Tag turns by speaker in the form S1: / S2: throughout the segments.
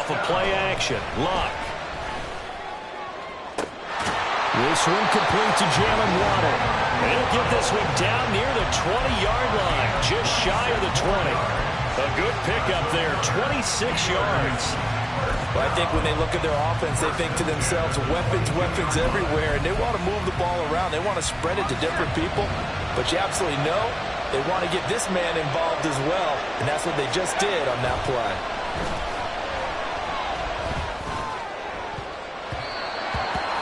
S1: off of play action. Luck. This one complete to Jalen Waddle. And he'll get this one down near the 20-yard line, just shy of the 20. A good pickup there, 26 yards.
S2: Well, I think when they look at their offense, they think to themselves, weapons, weapons everywhere, and they want to move the ball around. They want to spread it to different people, but you absolutely know they want to get this man involved as well, and that's what they just did on that play.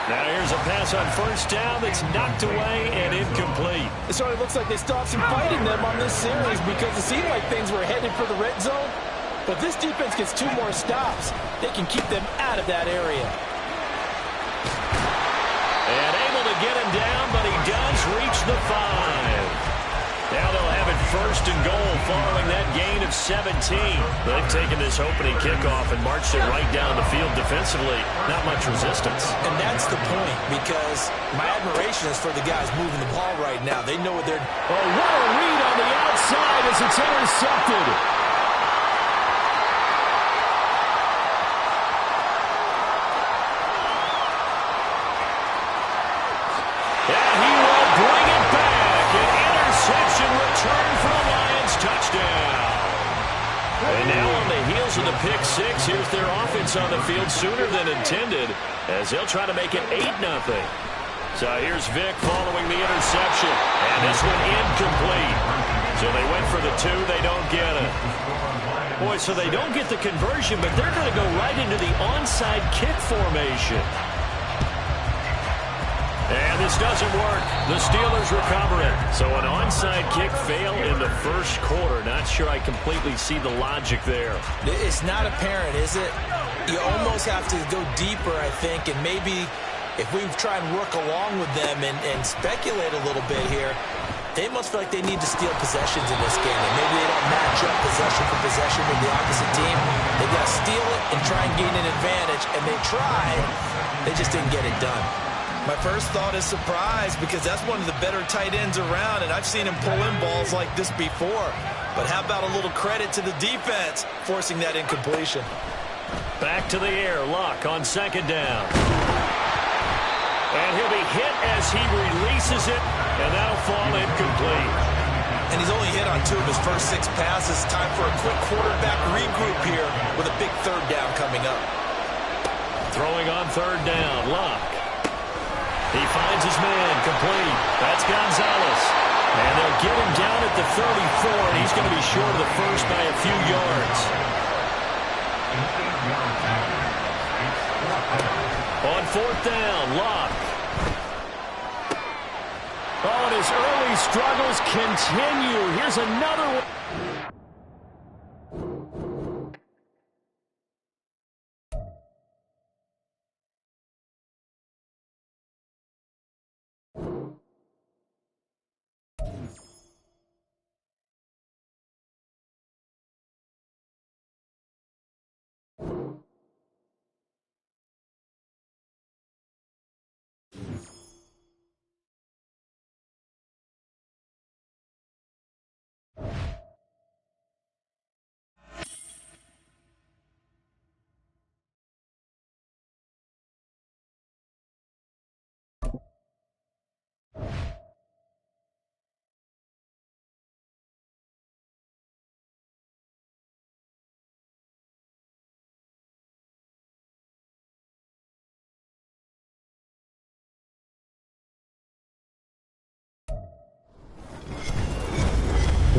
S1: Now here's a pass on first down that's knocked away and incomplete.
S2: It sort of looks like they still have some fight in them on this series because it seemed like things were headed for the red zone. But this defense gets 2 more stops. They can keep them out of that area.
S1: And able to get him down, but he does reach the 5. Now they'll have it first and goal following that gain of 17. They've taken this opening kickoff and marched it right down the field defensively. Not much resistance.
S2: And that's the point, because my admiration is for the guys moving the ball right now. They know what they're...
S1: Oh, what a read on the outside as it's intercepted. Yeah, he will bring it back. An interception return for a Lions touchdown. And now on the heels of the pick six, here's their offense on the field sooner than intended as they'll try to make it 8-0. So here's Vick following the interception. And this one incomplete. So they went for the 2. They don't get it. Boy, so they don't get the conversion, but they're going to go right into the onside kick formation. And this doesn't work. The Steelers recover it. So an onside kick fail in the first quarter. Not sure I completely see the logic there.
S2: It's not apparent, is it? You almost have to go deeper, I think, and maybe if we try and work along with them and speculate a little bit here, they must feel like they need to steal possessions in this game, and maybe they don't match up possession for possession with the opposite team. They've got to steal it and try and gain an advantage, and they tried. They just didn't get it done. My first thought is surprise, because that's one of the better tight ends around, and I've seen him pull in balls like this before. But how about a little credit to the defense forcing that incompletion?
S1: Back to the air. Luck on second down. And he'll be hit as he releases it, and that'll fall incomplete.
S2: And he's only hit on 2 of his first 6 passes. Time for a quick quarterback regroup here with a big third down coming up.
S1: Throwing on third down. Luck. He finds his man, complete. That's Gonzalez. And they'll get him down at the 34, and he's going to be short of the first by a few yards. On fourth down, Luck. Oh, and his early struggles continue. Here's another one.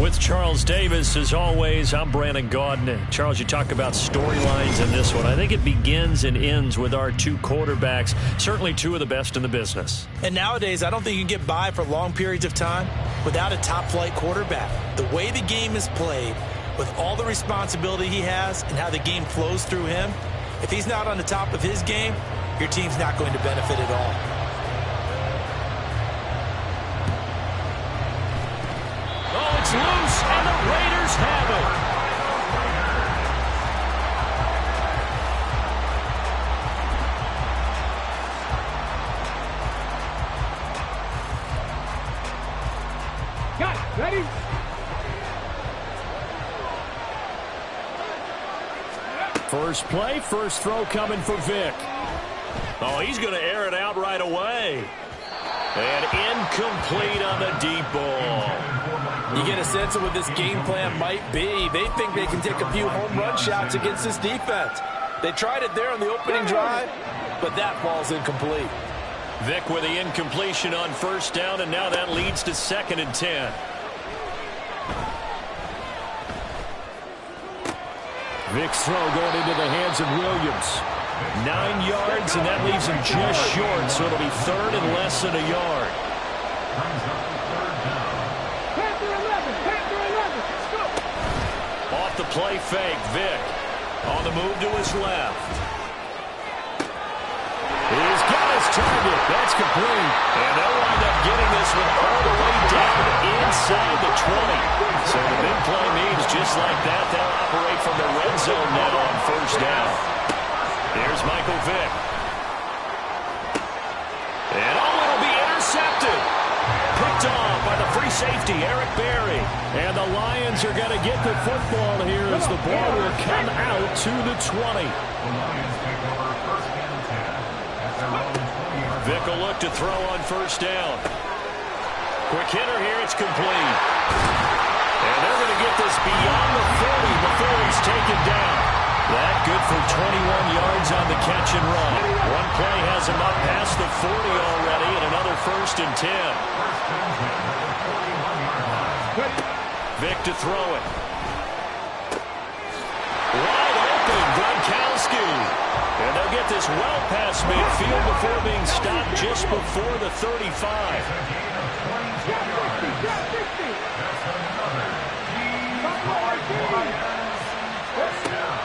S1: With Charles Davis, as always, I'm Brandon Gaudin. Charles, you talk about storylines in this one. I think it begins and ends with our 2 quarterbacks, certainly 2 of the best in the business.
S2: And nowadays, I don't think you can get by for long periods of time without a top-flight quarterback. The way the game is played, with all the responsibility he has and how the game flows through him, if he's not on the top of his game, your team's not going to benefit at all.
S1: It's loose, and the Raiders have it.
S3: Got it. Ready?
S1: First play, first throw coming for Vic. Oh, he's going to air it out right away. And incomplete on the deep ball.
S2: You get a sense of what this game plan might be. They think they can take a few home run shots against this defense. They tried it there on the opening drive, but that ball's incomplete.
S1: Vic with the incompletion on first down, and now that leads to 2nd and 10. Vic's throw going into the hands of Williams. 9 yards, and that leaves him just short, so it'll be 3rd and less than a yard.
S3: Panther 11, Panther 11, let's go.
S1: Off the play fake, Vic on the move to his left. He's got his target. That's complete. And they'll wind up getting this one all the way down inside the 20. So the big play means just like that, they'll operate from the red zone now on first down. Here's Michael Vick. And it'll be intercepted. Picked off by the free safety, Eric Berry. And the Lions are going to get the football here as the ball will come out to the 20. Vick will look to throw on first down. Quick hitter here, it's complete. And they're going to get this beyond the 40 before he's taken down. That good for 21 yards on the catch and run. One play has him up past the 40 already, and another 1st and 10. Vick to throw it. Wide open, Gronkowski. And they'll get this well past midfield before being stopped just before the 35.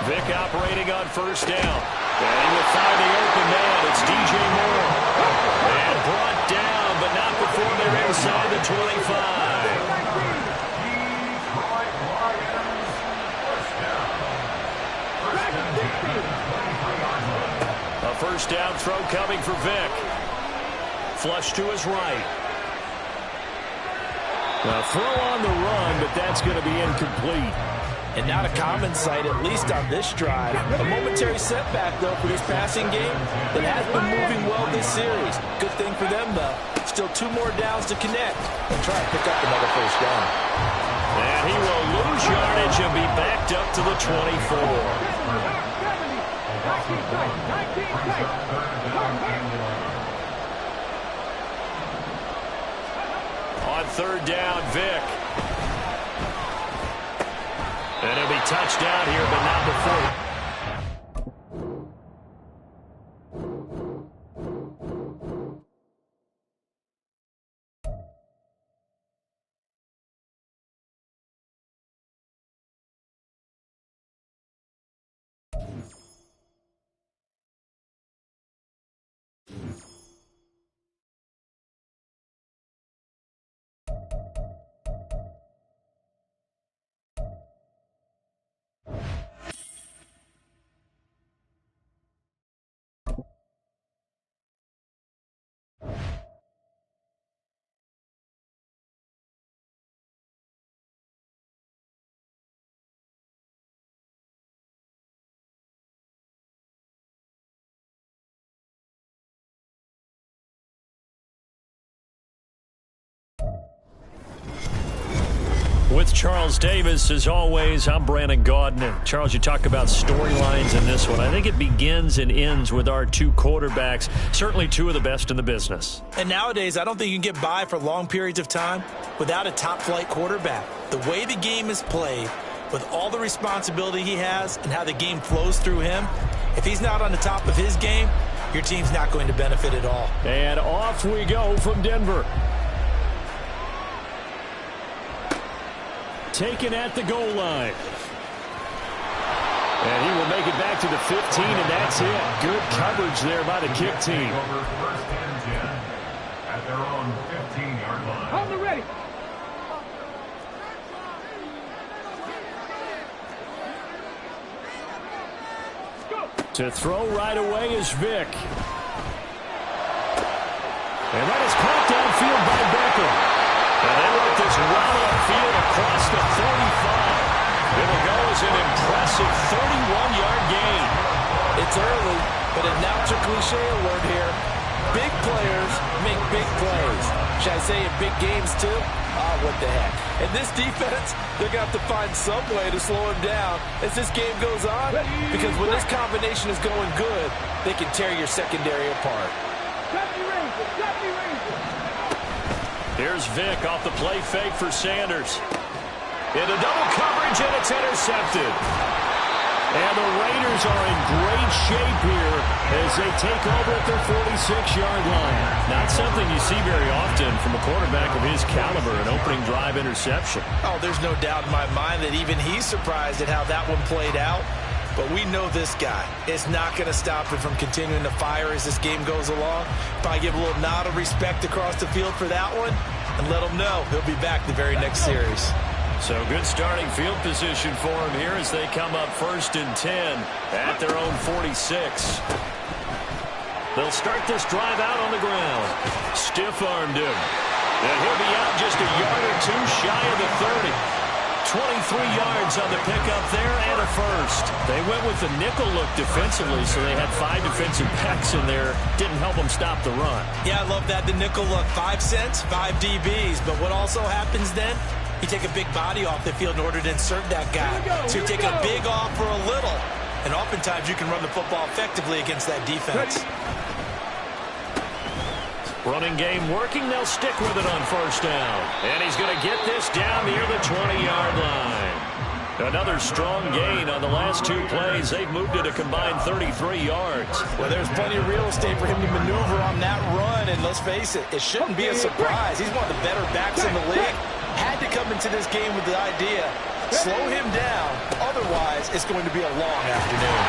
S1: Vick operating on first down. And he will find the open man. It's DJ Moore. And brought down, but not before they're inside the 25. A first down throw coming for Vick. Flush to his right. A throw on the run, but that's going to be incomplete.
S2: And not a common sight, at least on this drive. A momentary setback, though, for this passing game that has been moving well this series. Good thing for them, though. Still 2 more downs to connect and try and pick up another first down.
S1: And he will lose yardage and be backed up to the 24. On third down, Vick. And it'll be touchdown here, but not before. With Charles Davis, as always, I'm Brandon Gaudin. Charles, you talk about storylines in this one. I think it begins and ends with our 2 quarterbacks, certainly 2 of the best in the business.
S2: And nowadays, I don't think you can get by for long periods of time without a top-flight quarterback. The way the game is played, with all the responsibility he has and how the game flows through him, if he's not on the top of his game, your team's not going to benefit at all.
S1: And off we go from Denver. Taken at the goal line. And he will make it back to the 15, and that's it. Good coverage there by the kick team.
S4: First and 10 at their own 15-yard line.
S3: Hold it ready.
S1: To throw right away is Vick. And that is caught downfield by Beckham. And they work this well upfield across the 35. It will go as an impressive 31-yard gain.
S2: it's early, but now it's a cliche word here. Big players make big plays. Should I say in big games too? Oh, what the heck. And this defense, they're going to have to find some way to slow him down as this game goes on. Because when this combination is going good, they can tear your secondary apart.
S1: Here's Vick off the play fake for Sanders. Into double coverage, and it's intercepted. And the Raiders are in great shape here as they take over at their 46-yard line. Not something you see very often from a quarterback of his caliber, an opening drive interception.
S2: Oh, there's no doubt in my mind that even he's surprised at how that one played out. But we know this guy. It's not going to stop him from continuing to fire as this game goes along. Probably give a little nod of respect across the field for that one and let him know he'll be back the very next series.
S1: So good starting field position for him here as they come up 1st and 10 at their own 46. They'll start this drive out on the ground. Stiff-armed him. And he'll be out just a yard or two shy of the 30. 23 yards on the pickup there and a first. They went with the nickel look defensively, so they had 5 defensive backs in there. Didn't help them stop the run.
S2: Yeah, I love that. The nickel look, 5 cents, 5 DBs. But what also happens then? You take a big body off the field in order to insert that guy. So you take a big off for a little. And oftentimes you can run the football effectively against that defense.
S1: Running game working. They'll stick with it on 1st down. And he's going to get this down near the 20-yard line. Another strong gain on the last 2 plays. They've moved it a combined 33 yards.
S2: Well, there's plenty of real estate for him to maneuver on that run. And let's face it, it shouldn't be a surprise. He's one of the better backs in the league. Had to come into this game with the idea, slow him down. Otherwise, it's going to be a long afternoon.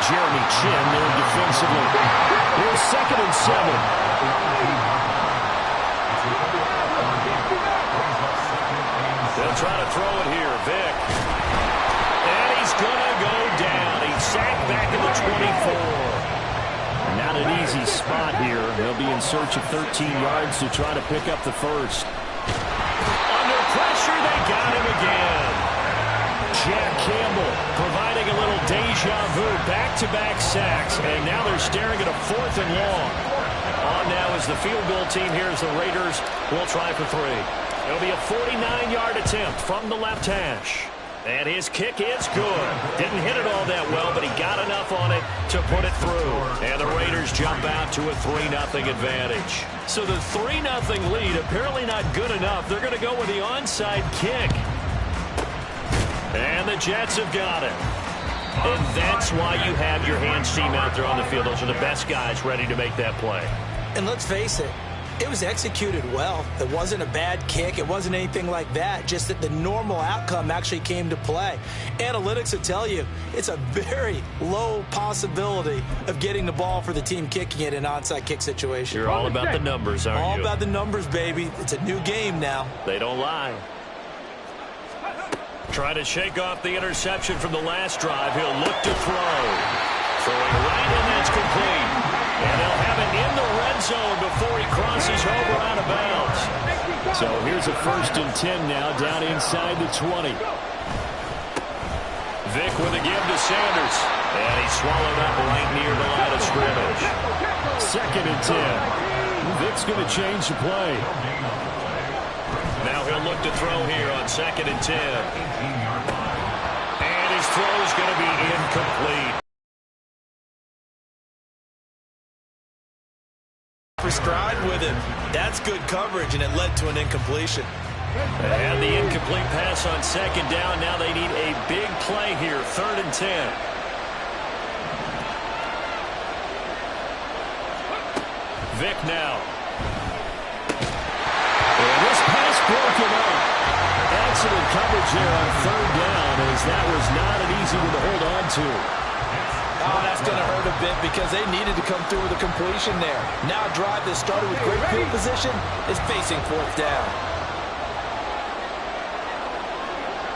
S1: Jeremy Chinn there defensively. Here's 2nd and 7. They'll try to throw it here. Vick. And he's going to go down. He's sacked back in the 24. Not an easy spot here. They'll be in search of 13 yards to try to pick up the first. Under pressure, they got him again. Jack Campbell providing a little deja vu. Back-to-back sacks, and now they're staring at a 4th and long. On now is the field goal team here as the Raiders will try for 3. It'll be a 49-yard attempt from the left hash. And his kick is good. Didn't hit it all that well, but he got enough on it to put it through. And the Raiders jump out to a 3-0 advantage. So the 3-0 lead apparently not good enough. They're going to go with the onside kick. And the Jets have got it. And that's why you have your hands team out there on the field. Those are the best guys ready to make that play.
S2: And let's face it, it was executed well. It wasn't a bad kick. It wasn't anything like that. Just that the normal outcome actually came to play. Analytics will tell you it's a very low possibility of getting the ball for the team kicking it in an onside kick situation.
S1: You're all about the numbers, aren't you?
S2: All about the numbers, baby. It's a new game now.
S1: They don't lie. Try to shake off the interception from the last drive. He'll look to throw. Throwing right, and that's complete. And they'll have it in the red zone before he crosses over out of bounds. So here's a 1st and 10 now down inside the 20. Vick with a give to Sanders. And he's swallowed up right near the line of scrimmage. 2nd and 10. Vick's going to change the play. Now he'll look to throw here on 2nd and 10. And his throw's going to be incomplete.
S2: For stride with him. That's good coverage, and it led to an incompletion.
S1: And the incomplete pass on 2nd down. Now they need a big play here. 3rd and 10. Vick now. And this pass broken up. Excellent coverage there on 3rd down, as that was not an easy one to hold on to.
S2: Oh, that's going to hurt a bit because they needed to come through with a completion there. Now a drive that started with great field position is facing 4th down.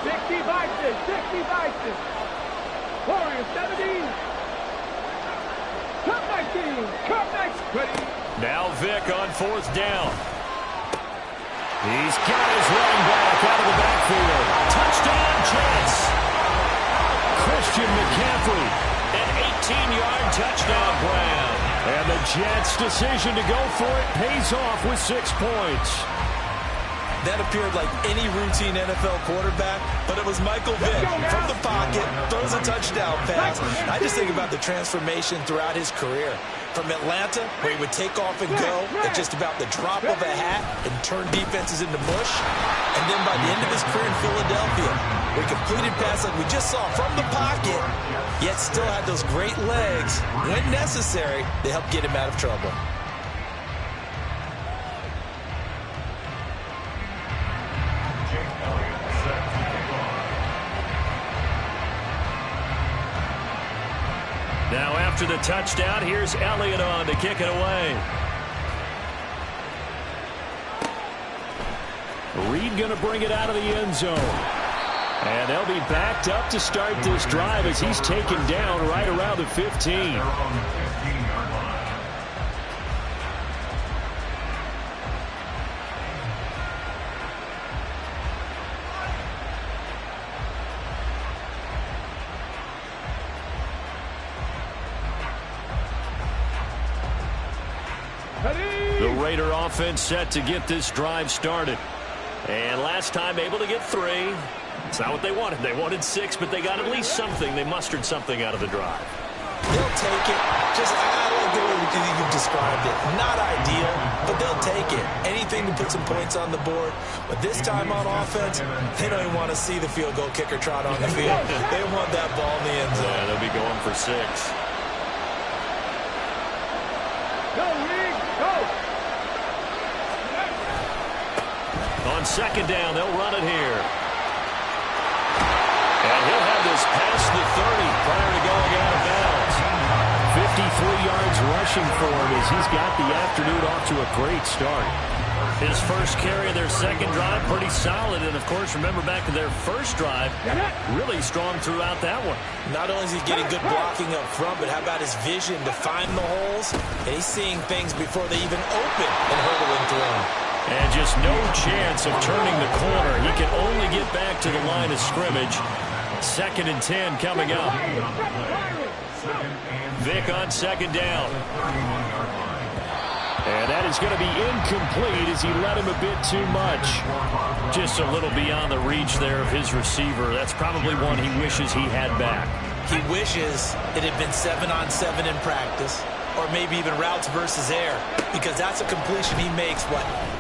S3: 60 Vikings, 60 Vikings. Warriors 17. Come 19, come 19.
S1: Now Vick on 4th down. He's got his running back out of the backfield. Touchdown, Jets. Christian McCaffrey 15-yard touchdown grab.
S5: And the Jets' decision to go for it pays off with 6 points.
S2: That appeared like any routine NFL quarterback, but it was Michael Vick from the pocket, throws a touchdown pass. I just think about the transformation throughout his career. From Atlanta, where he would take off and go at just about the drop of a hat and turn defenses into mush. And then by the end of his career in Philadelphia, where he completed passes like we just saw from the pocket, yet still had those great legs, when necessary, to help get him out of trouble.
S1: Now after the touchdown, here's Elliott on to kick it away.
S5: Reed going to bring it out of the end zone. And they'll be backed up to start this drive as he's taken down right around the 15.
S1: The Raider offense set to get this drive started. And last time able to get 3. It's not what they wanted. They wanted 6, but they got at least something. They mustered something out of the drive.
S2: They'll take it. I like the way you've described it. Not ideal, but they'll take it. Anything to put some points on the board. But this time on offense, they don't even want to see the field goal kicker trot on the field. They want that ball in the end zone.
S1: Yeah, they'll be going for 6.
S3: Go, Reed, go!
S1: On second down, they'll run it here. And he'll have this past the 30 prior to going out of bounds.
S5: 53 yards rushing for him as he's got the afternoon off to a great start.
S1: His first carry of their second drive, pretty solid. And, of course, remember back to their first drive, really strong throughout that one.
S2: Not only is he getting good blocking up front, but how about his vision to find the holes? And he's seeing things before they even open and hurdling through them.
S1: And just no chance of turning the corner. He can only get back to the line of scrimmage. 2nd and 10 coming up. Vick on second down.
S5: And that is going to be incomplete as he led him a bit too much.
S1: Just a little beyond the reach there of his receiver. That's probably one he wishes he had back.
S2: He wishes it had been 7-on-7 in practice, or maybe even routes versus air, because that's a completion he makes,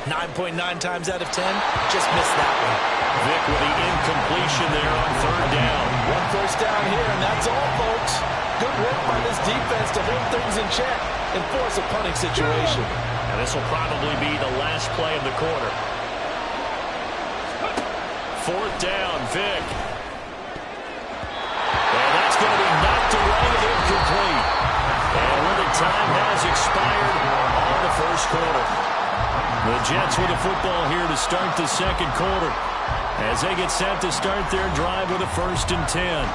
S2: 9.9 times out of 10? Just missed that one.
S1: Vick with the incompletion there on third down.
S2: 1 first down here, and that's all, folks. Good work by this defense to hold things in check and force a punting situation.
S1: And this will probably be the last play of the quarter. 4th down, Vick. And that's going to be knocked away and incomplete. And when the time has expired on the first quarter. The Jets with the football here to start the second quarter as they get set to start their drive with a 1st and 10.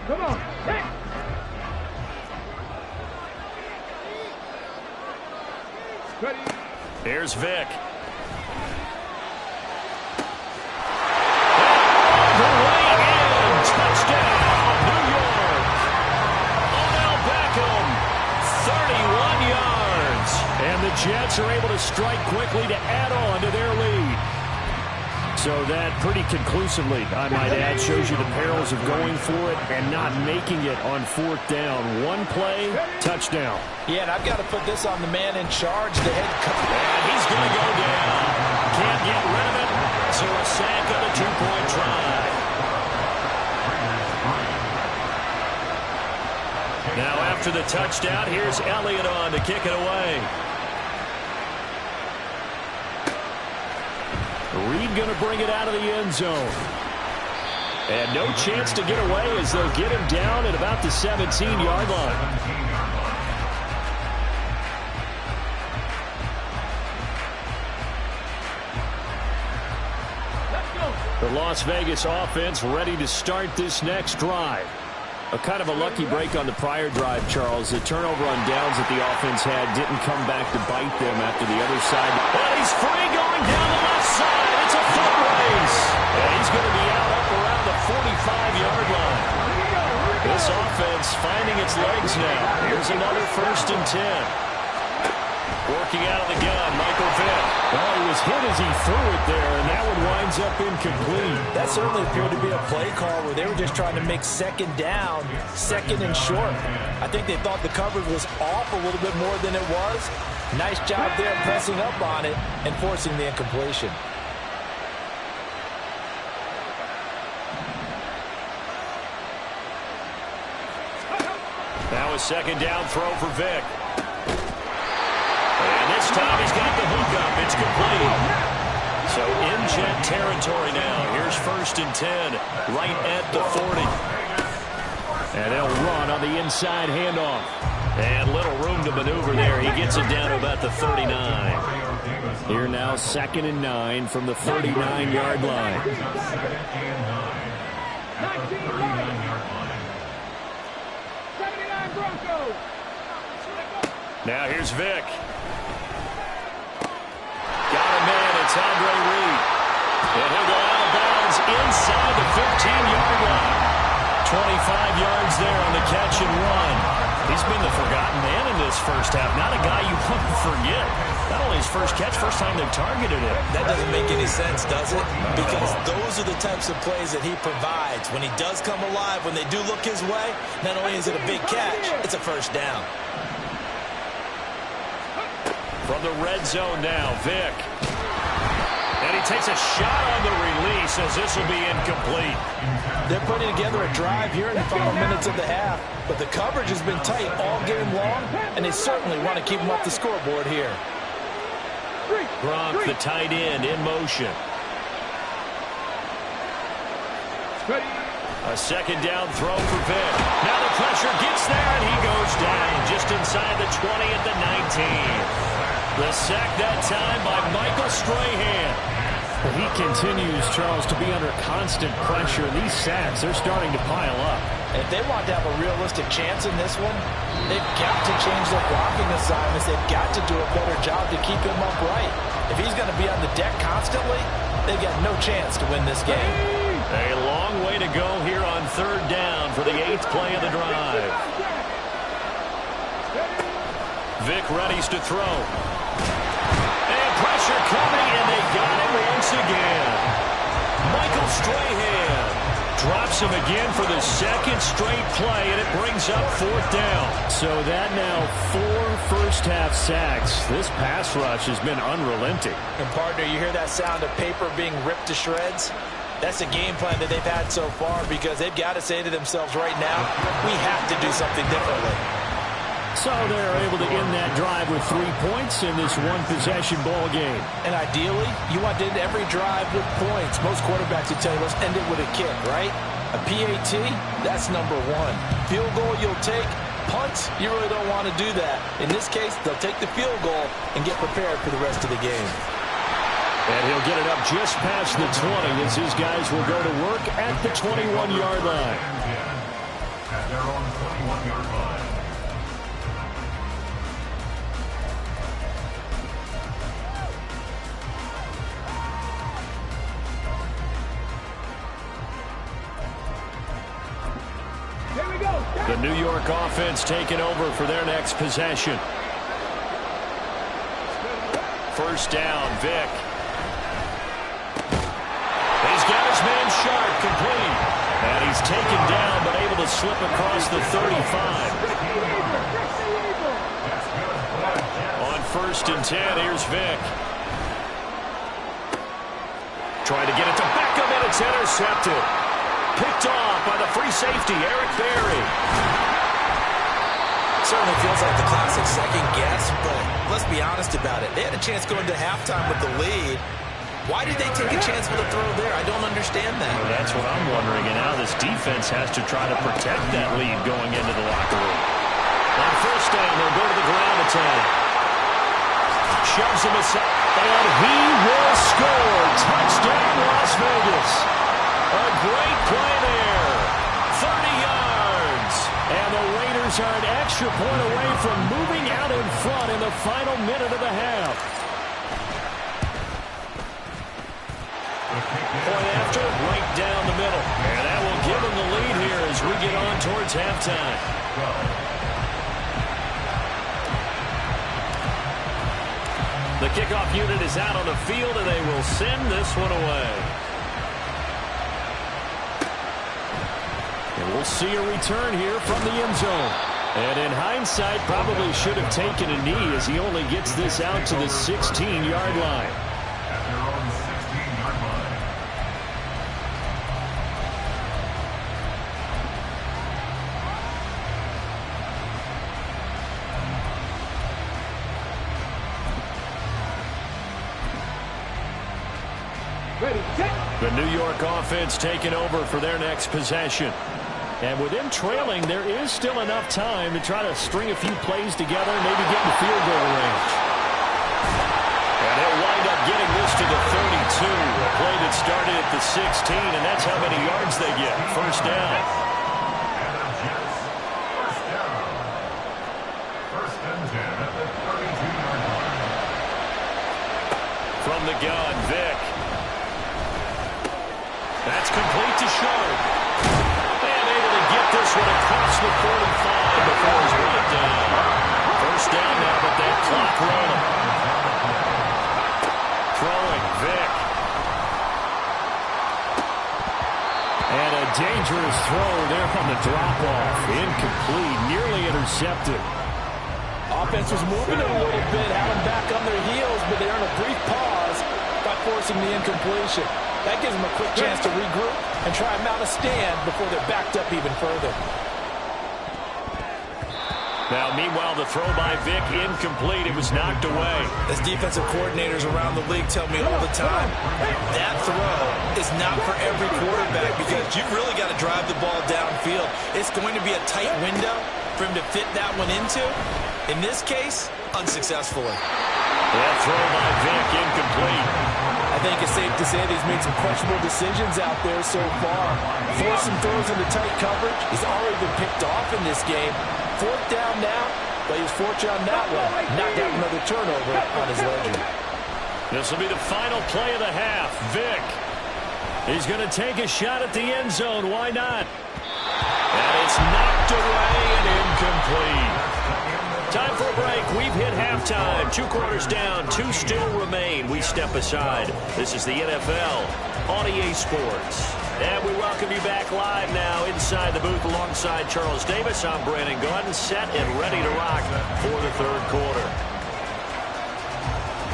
S3: Come on, hey! Ready?
S1: Here's Vick. Touchdown, New York. Odell Beckham, 31 yards.
S5: And the Jets are able to strike quickly to add on to their lead. So that pretty conclusively, I might add, shows you the perils of going for it and not making it on 4th down. 1 play, touchdown.
S2: Yeah, and I've got to put this on the man in charge, the head coach.
S1: And he's going to go down. Can't get rid of it. So a sack on a 2-point try. Now after the touchdown, here's Elliott on to kick it away.
S5: Reed going to bring it out of the end zone. And no chance to get away as they'll get him down at about the 17-yard line. The Las Vegas offense ready to start this next drive. A kind of a lucky break on the prior drive, Charles. The turnover on downs that the offense had didn't come back to bite them after the other side.
S1: But he's free going down the left side. It's a foot race. finding its legs now. Here's another 1st and 10. Working out of the gun, Michael Vick.
S5: Well, he was hit as he threw it there, and that one winds up incomplete.
S2: That certainly appeared to be a play call where they were just trying to make 2nd down, 2nd and short. I think they thought the coverage was off a little bit more than it was. Nice job there pressing up on it and forcing the incompletion.
S1: Now a 2nd down throw for Vick. And this time he's got the hook up. It's complete. So in jet territory now. Here's 1st and 10 right at the 40.
S5: And they'll run on the inside handoff.
S1: And little room to maneuver there. He gets it down to about the 39.
S5: Here now 2nd and 9 from the 39-yard line.
S3: 79 Broncos.
S1: Now here's Vick. Got a man. It's Andre Reed. And he'll go out of bounds inside the 15-yard line. 25 yards there on the catch and run. He's been the forgotten man in this first half. Not a guy you want to forget. Not only his first catch, first time they've targeted him.
S2: That doesn't make any sense, does it? Because those are the types of plays that he provides. When he does come alive, when they do look his way, not only is it a big catch, it's a 1st down.
S1: From the red zone now, Vick. And he takes a shot on the release as this will be incomplete.
S2: They're putting together a drive here in the final minutes of the half, but the coverage has been tight all game long, and they certainly want to keep them off the scoreboard here.
S1: Gronk, the tight end, in motion. A 2nd down throw for Vick. Now the pressure gets there, and he goes down just inside the 20 at the 19. The sack that time by Michael Strahan.
S5: He continues, Charles, to be under constant pressure. These sacks, they're starting to pile up.
S2: And if they want to have a realistic chance in this one, they've got to change their blocking assignments. They've got to do a better job to keep him upright. If he's going to be on the deck constantly, they've got no chance to win this game.
S1: A long way to go here on 3rd down for the 8th play of the drive. Vick readies to throw. And pressure coming, and they got him once again. Michael Strahan drops him again for the 2nd straight play, and it brings up 4th down.
S5: So that now 4 first-half sacks. This pass rush has been unrelenting.
S2: And, partner, you hear that sound of paper being ripped to shreds? That's the game plan that they've had so far because they've got to say to themselves right now, we have to do something differently.
S5: So they're able to end that drive with 3 points in this one-possession ball game.
S2: And ideally, you want to end every drive with points. Most quarterbacks would tell you, let's end it with a kick, right? A PAT, that's number 1. Field goal you'll take. Punts, you really don't want to do that. In this case, they'll take the field goal and get prepared for the rest of the game.
S5: And he'll get it up just past the 20 as his guys will go to work at the 21-yard line.
S4: At their own 21-yard line.
S1: The New York offense taking over for their next possession. 1st down, Vick. He's got his man Sharp complete. And he's taken down but able to slip across the 35. On 1st and 10, here's Vick. Trying to get it to Beckham, and it's intercepted. Picked off by the free safety, Eric Berry.
S2: Certainly feels like the classic second guess, but let's be honest about it. They had a chance going to halftime with the lead. Why did they take a chance with a throw there? I don't understand that.
S1: Well, that's what I'm wondering, and now this defense has to try to protect that lead going into the locker room. On 1st down, they'll go to the ground attack. Shoves him aside, and he will score. Touchdown, Las Vegas. A great play there. 30 yards. And the Raiders are an extra point away from moving out in front in the final minute of the half. Point after, right down the middle. And that will give them the lead here as we get on towards halftime.
S4: go.
S1: The kickoff unit is out on the field, and they will send this one away.
S5: And we'll see a return here from the end zone. And in hindsight, probably should have taken a knee as he only gets this out to the 16-yard line.
S4: At their own 16-yard line.
S3: Ready, set.
S5: The New York offense taking over for their next possession. And with them trailing, there is still enough time to try to string a few plays together and maybe get in field goal range.
S1: And he'll wind up getting this to the 32. A play that started at the 16, and that's how many yards they get. First down.
S4: And the Jets, first down. First and 10 at the 32-yard line.
S1: From the gun, Vick. That's complete to Sharp. And able to get this one across the 45 before he's brought down. First down now, but that clock rolling. Throwing, Vick.
S5: And a dangerous throw there on the drop-off. Incomplete, nearly intercepted.
S2: Offense was moving it a little bit, had them back on their heels, but they earned a brief pause by forcing the incompletion. That gives them a quick chance to regroup and try and mount a stand before they're backed up even further.
S1: Now, meanwhile, the throw by Vick incomplete. It was knocked away.
S2: As defensive coordinators around the league tell me all the time, that throw is not for every quarterback because you've really got to drive the ball downfield. It's going to be a tight window for him to fit that one into. In this case, unsuccessfully.
S1: That throw by Vick incomplete.
S2: I think it's safe to say that he's made some questionable decisions out there so far. Forcing throws into tight coverage. He's already been picked off in this game. Fourth down now, but he was fortunate on that one. Not having another turnover on his ledger.
S1: This will be the final play of the half. Vick.
S5: He's going to take a shot at the end zone. Why not?
S1: And it's knocked away and incomplete. Time for a break. We've hit halftime. 2 quarters down. 2 still remain. We step aside. This is the NFL on EA Sports. And we welcome you back live now inside the booth alongside Charles Davis. I'm Brandon Gaudin, set and ready to rock for the third quarter.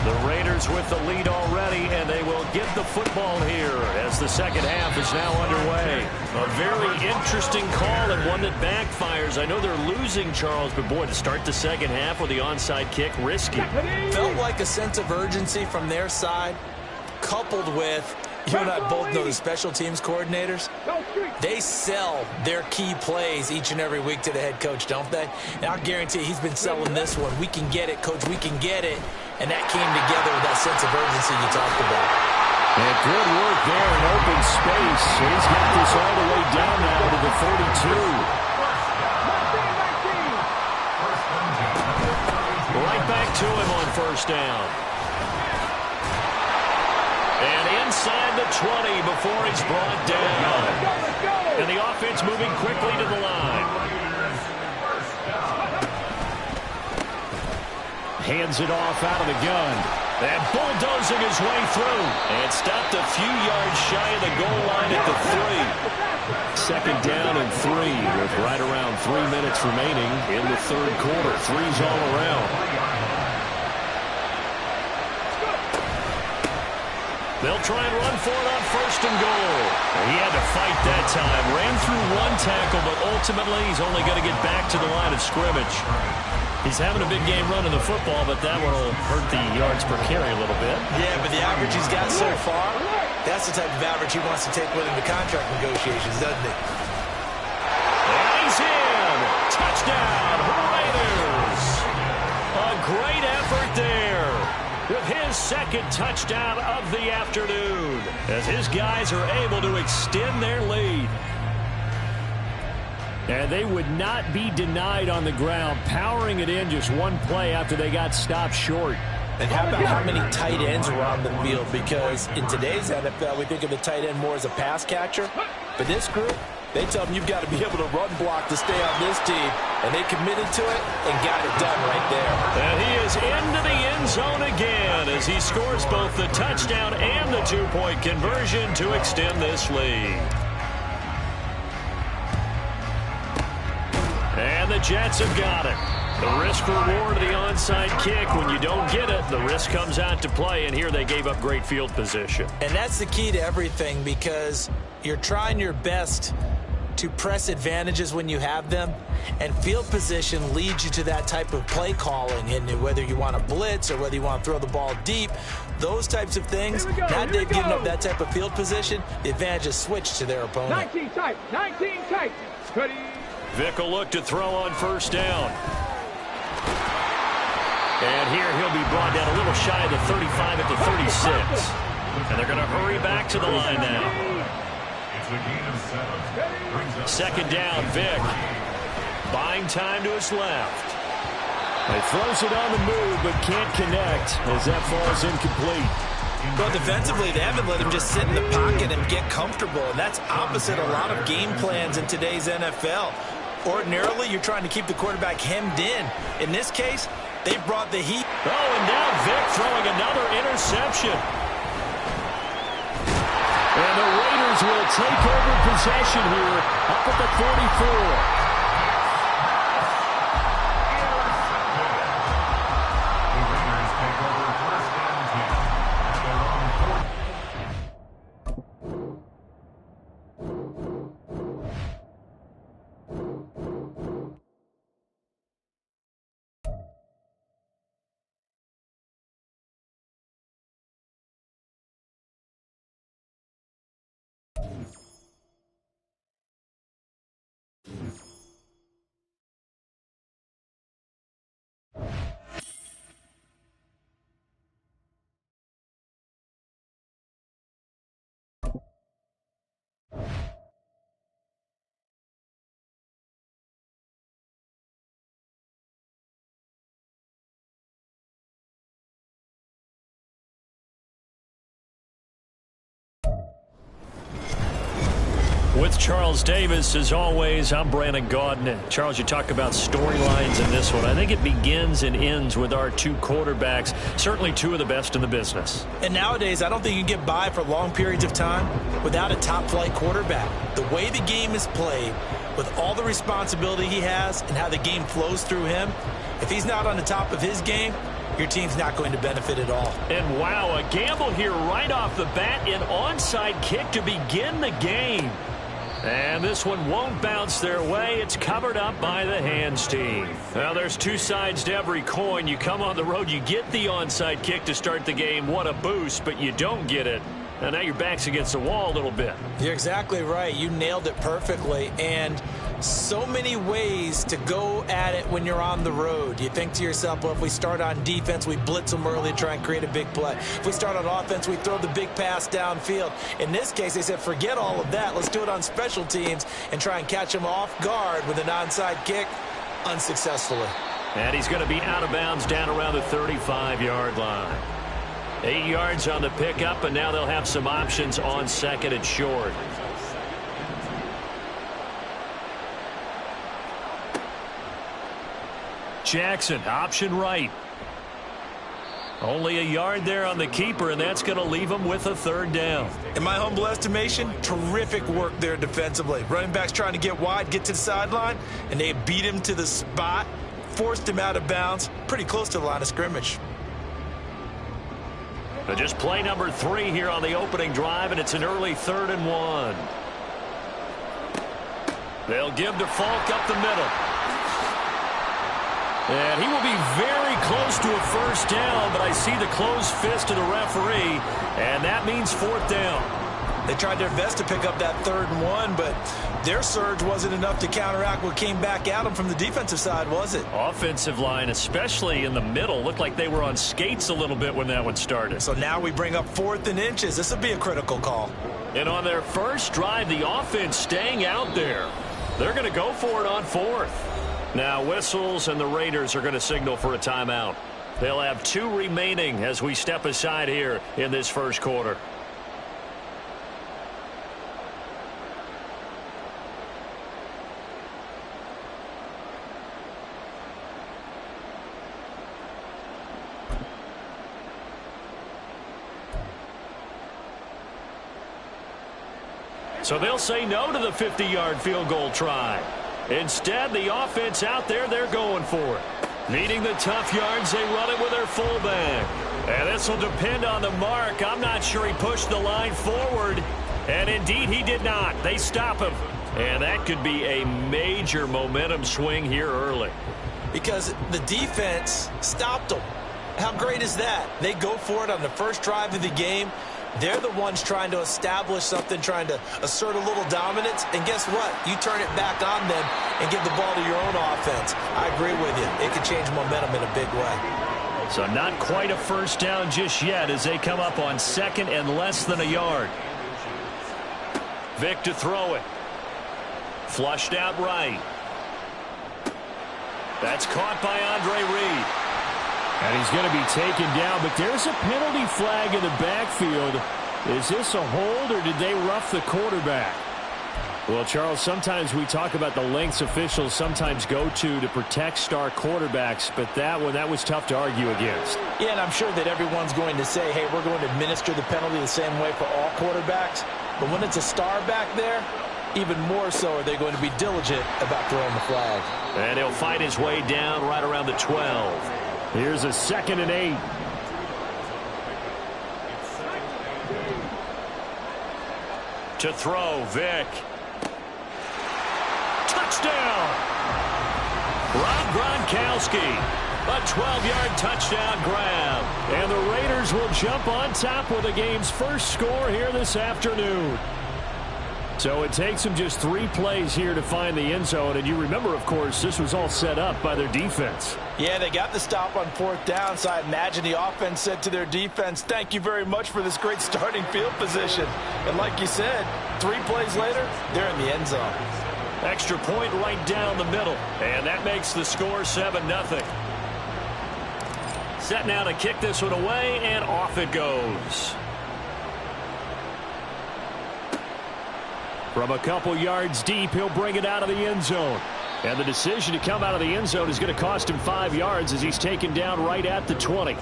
S1: The Raiders with the lead already, and they will get the football here as the second half is now underway. A very interesting call and one that backfires. I know they're losing, Charles, but boy, to start the second half with the onside kick, risky.
S2: Felt like a sense of urgency from their side, coupled with, you and I both know the special teams coordinators, they sell their key plays each and every week to the head coach, don't they? And I'll guarantee he's been selling this one. We can get it, coach, we can get it. And that came together with that sense of urgency you talked about.
S5: And good work there in open space. He's got this all the way down now to the 42.
S1: Right back to him on first down. And inside the 20 before he's brought down. And the offense moving quickly to the line.
S5: Hands it off out of the gun.
S1: And bulldozing his way through. And stopped a few yards shy of the goal line at the 3.
S5: Second down and 3 with right around 3 minutes remaining in the third quarter. 3's all around.
S1: They'll try and run for it on first and goal. He had to fight that time. Ran through one tackle, but ultimately he's only going to get back to the line of scrimmage. He's having a big game running the football, but that one will hurt the yards per carry a little bit.
S2: Yeah, but the average he's got so far, that's the type of average he wants to take with him to contract negotiations, doesn't he?
S1: And he's in. Touchdown, Raiders. A great effort there with his second touchdown of the afternoon as his guys are able to extend their lead.
S5: And they would not be denied on the ground, powering it in just one play after they got stopped short.
S2: And how about how many tight ends were on the field? Because in today's NFL, we think of the tight end more as a pass catcher. But this group, They tell them you've got to be able to run block to stay on this team, and they committed to it and got it done right there.
S1: And he is into the end zone again as he scores both the touchdown and the two-point conversion to extend this lead. And the Jets have got it. The risk-reward of the onside kick. When you don't get it, the risk comes out to play, and here they gave up great field position.
S2: And that's the key to everything, because you're trying your best to press advantages when you have them, and field position leads you to that type of play calling. And whether you want to blitz or whether you want to throw the ball deep, those types of things, now they've given up that type of field position, the advantage is switched to their opponent.
S3: 19 tight, 19 tight. Ready.
S1: Vick will look to throw on first down. And here he'll be brought down a little shy of the 35 at the 36. And they're going to hurry back to the line now.
S4: It's a gain of 7. Brings up
S1: Second down, Vick. Buying time to his left.
S5: He throws it on the move, but can't connect as that falls incomplete.
S2: Well, defensively, they haven't let him just sit in the pocket and get comfortable, and that's opposite a lot of game plans in today's NFL. Ordinarily, you're trying to keep the quarterback hemmed in. In this case, they brought the heat.
S1: Oh, and now Vick throwing another interception.
S5: And the Raiders will take over possession here up at the 44.
S4: the Raiders take over first and 10 at their own 40.
S1: With Charles Davis, as always, I'm Brandon Gaudin. Charles, you talk about storylines in this one. I think it begins and ends with our two quarterbacks, certainly two of the best in the business.
S2: And nowadays, I don't think you can get by for long periods of time without a top-flight quarterback. The way the game is played, with all the responsibility he has and how the game flows through him, if he's not on the top of his game, your team's not going to benefit at all.
S1: And wow, a gamble here right off the bat, an onside kick to begin the game. And this one won't bounce their way. It's covered up by the hands team. Now, there's two sides to every coin. You come on the road, you get the onside kick to start the game. What a boost, but you don't get it. And now your back's against the wall a little bit.
S2: You're exactly right. You nailed it perfectly. And so many ways to go at it when you're on the road. You think to yourself, well, if we start on defense, we blitz them early, try and create a big play. If we start on offense, we throw the big pass downfield. In this case, they said, forget all of that. Let's do it on special teams and try and catch them off guard with an onside kick unsuccessfully.
S1: And he's going to be out of bounds down around the 35-yard line. 8 yards on the pickup, and now they'll have some options on second and short. Jackson, option right. Only a yard there on the keeper, and that's going to leave him with a third down.
S2: In my humble estimation, terrific work there defensively. Running backs trying to get wide, get to the sideline, and they beat him to the spot, forced him out of bounds, pretty close to the line of scrimmage.
S1: But just play number 3 here on the opening drive, and it's an early 3rd and 1. They'll give to Falk up the middle. And he will be very close to a first down, but I see the closed fist of the referee, and that means 4th down.
S2: They tried their best to pick up that 3rd and 1, but their surge wasn't enough to counteract what came back at them from the defensive side, was it?
S1: Offensive line, especially in the middle, looked like they were on skates a little bit when that one started.
S2: So now we bring up 4th and inches. This will be a critical call.
S1: And on their first drive, the offense staying out there. They're going to go for it on 4th. Now whistles, and the Raiders are going to signal for a timeout. They'll have 2 remaining as we step aside here in this first quarter. So they'll say no to the 50-yard field goal try. Instead, the offense out there, they're going for it. Needing the tough yards, they run it with their fullback. And this will depend on the mark. I'm not sure he pushed the line forward. And indeed, he did not. They stop him. And that could be a major momentum swing here early.
S2: Because the defense stopped them. How great is that? They go for it on the first drive of the game. They're the ones trying to establish something, trying to assert a little dominance. And guess what? You turn it back on them and give the ball to your own offense. I agree with you. It could change momentum in a big way.
S1: So not quite a first down just yet as they come up on second and less than a yard. Vick to throw it. Flushed out right. That's caught by Andre Reed.
S5: And he's going to be taken down, but there's a penalty flag in the backfield. Is this a hold, or did they rough the quarterback? Well, Charles, sometimes we talk about the lengths officials sometimes go to protect star quarterbacks, but that was tough to argue against.
S2: Yeah, and I'm sure that everyone's going to say, hey, we're going to administer the penalty the same way for all quarterbacks. But when it's a star back there, even more so are they going to be diligent about throwing the flag.
S1: And he'll fight his way down right around the 12.
S5: Here's a 2nd and 8.
S1: To throw, Vick. Touchdown! Rob Gronkowski. A 12-yard touchdown grab.
S5: And the Raiders will jump on top with the game's first score here this afternoon. So it takes them just 3 plays here to find the end zone. And you remember, of course, this was all set up by their defense.
S2: Yeah, they got the stop on 4th down, so I imagine the offense said to their defense, thank you very much for this great starting field position. And like you said, 3 plays later, they're in the end zone.
S1: Extra point right down the middle. And that makes the score 7-0. Set now to kick this one away, and off it goes.
S5: From a couple yards deep, he'll bring it out of the end zone. And the decision to come out of the end zone is going to cost him 5 yards as he's taken down right at the 20.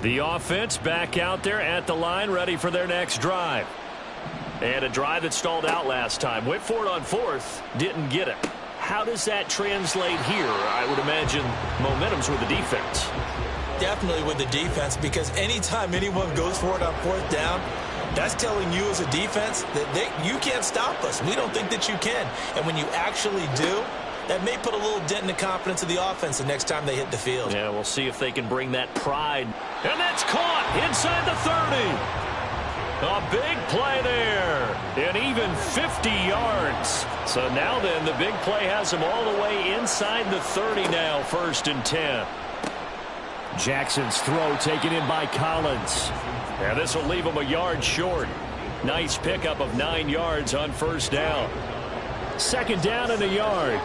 S1: The offense back out there at the line, ready for their next drive. And a drive that stalled out last time. Went for it on 4th, didn't get it. How does that translate here? I would imagine momentum's with the defense.
S2: Definitely with the defense, because anytime anyone goes for it on 4th down, that's telling you as a defense that you can't stop us. We don't think that you can. And when you actually do, that may put a little dent in the confidence of the offense the next time they hit the field.
S1: Yeah, we'll see if they can bring that pride. And that's caught inside the 30. A big play there, and even 50 yards. So now then, the big play has him all the way inside the 30 now, 1st and 10.
S5: Jackson's throw taken in by Collins.
S1: And this will leave him a yard short. Nice pickup of 9 yards on 1st down.
S5: 2nd down and a yard.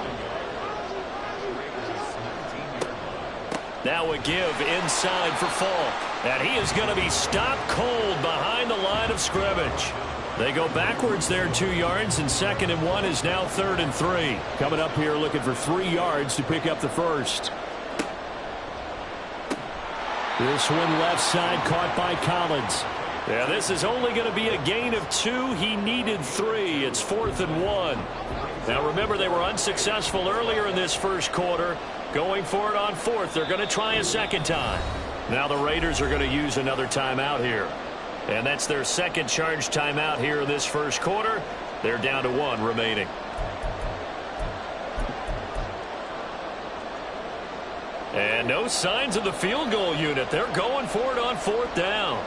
S1: Now a give inside for Falk. And he is going to be stopped cold behind the line of scrimmage. They go backwards there 2 yards, and 2nd and 1 is now 3rd and 3.
S5: Coming up here looking for 3 yards to pick up the first. This one left side caught by Collins.
S1: Yeah, this is only going to be a gain of 2. He needed 3. It's 4th and 1. Now remember, they were unsuccessful earlier in this first quarter. Going for it on 4th. They're going to try a second time. Now the Raiders are going to use another timeout here. And that's their 2nd charged timeout here in this first quarter. They're down to 1 remaining. And no signs of the field goal unit. They're going for it on 4th down.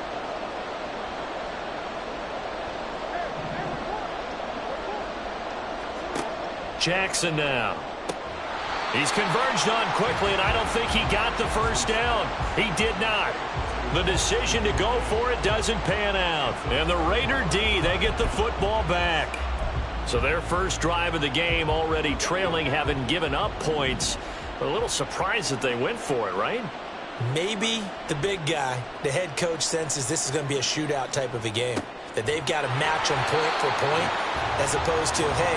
S1: Jackson now. He's converged on quickly, and I don't think he got the first down. He did not. The decision to go for it doesn't pan out. And the Raider D, they get the football back. So their first drive of the game already trailing, having given up points. A little surprised that they went for it, right?
S2: Maybe the big guy, the head coach, senses this is going to be a shootout type of a game. that they've got to match them point for point, as opposed to, hey,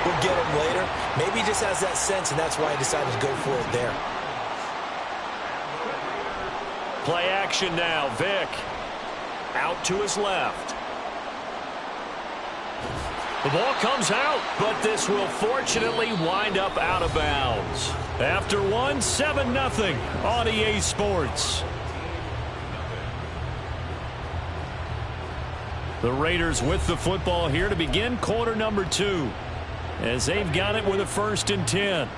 S2: we'll get them later. Maybe he just has that sense, and that's why he decided to go for it there.
S5: Play action now. Vick out to his left. The ball comes out, but this will fortunately wind up out of bounds. After one, 7-0 on EA Sports. The Raiders with the football here to begin quarter number 2, as they've got it with a 1st and 10.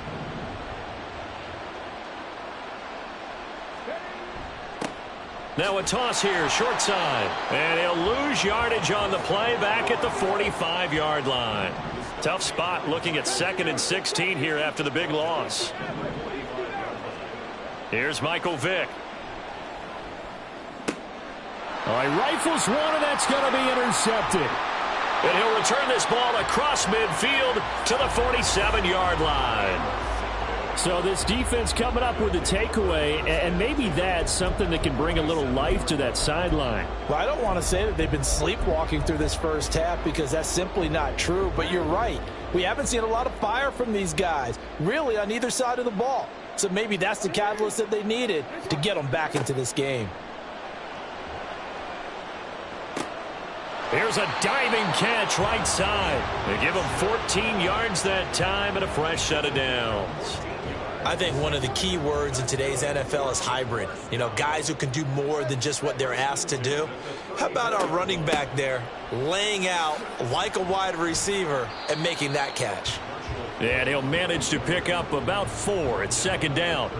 S5: Now a toss here, short side. And he'll lose yardage on the play back at the 45-yard line. Tough spot looking at 2nd and 16 here after the big loss. Here's Michael Vick. All right, rifles one, and that's going to be intercepted. And he'll return this ball across midfield to the 47-yard line. So this defense coming up with a takeaway, and maybe that's something that can bring a little life to that sideline.
S2: Well, I don't want to say that they've been sleepwalking through this first half, because that's simply not true. But you're right. We haven't seen a lot of fire from these guys, really, on either side of the ball. So maybe that's the catalyst that they needed to get them back into this game.
S5: Here's a diving catch right side. They give him 14 yards that time and a fresh set of downs.
S2: I think one of the key words in today's NFL is hybrid. You know, guys who can do more than just what they're asked to do. How about our running back there laying out like a wide receiver and making that catch?
S5: And he'll manage to pick up about 4 at 2nd down.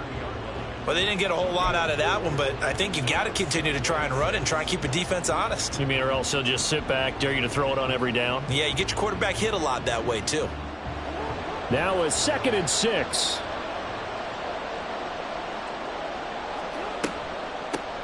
S2: Well, they didn't get a whole lot out of that one, but I think you've got to continue to try and run and try and keep the defense honest.
S5: You mean, or else he'll just sit back, dare you to throw it on every down?
S2: Yeah, you get your quarterback hit a lot that way, too.
S5: Now a 2nd and 6.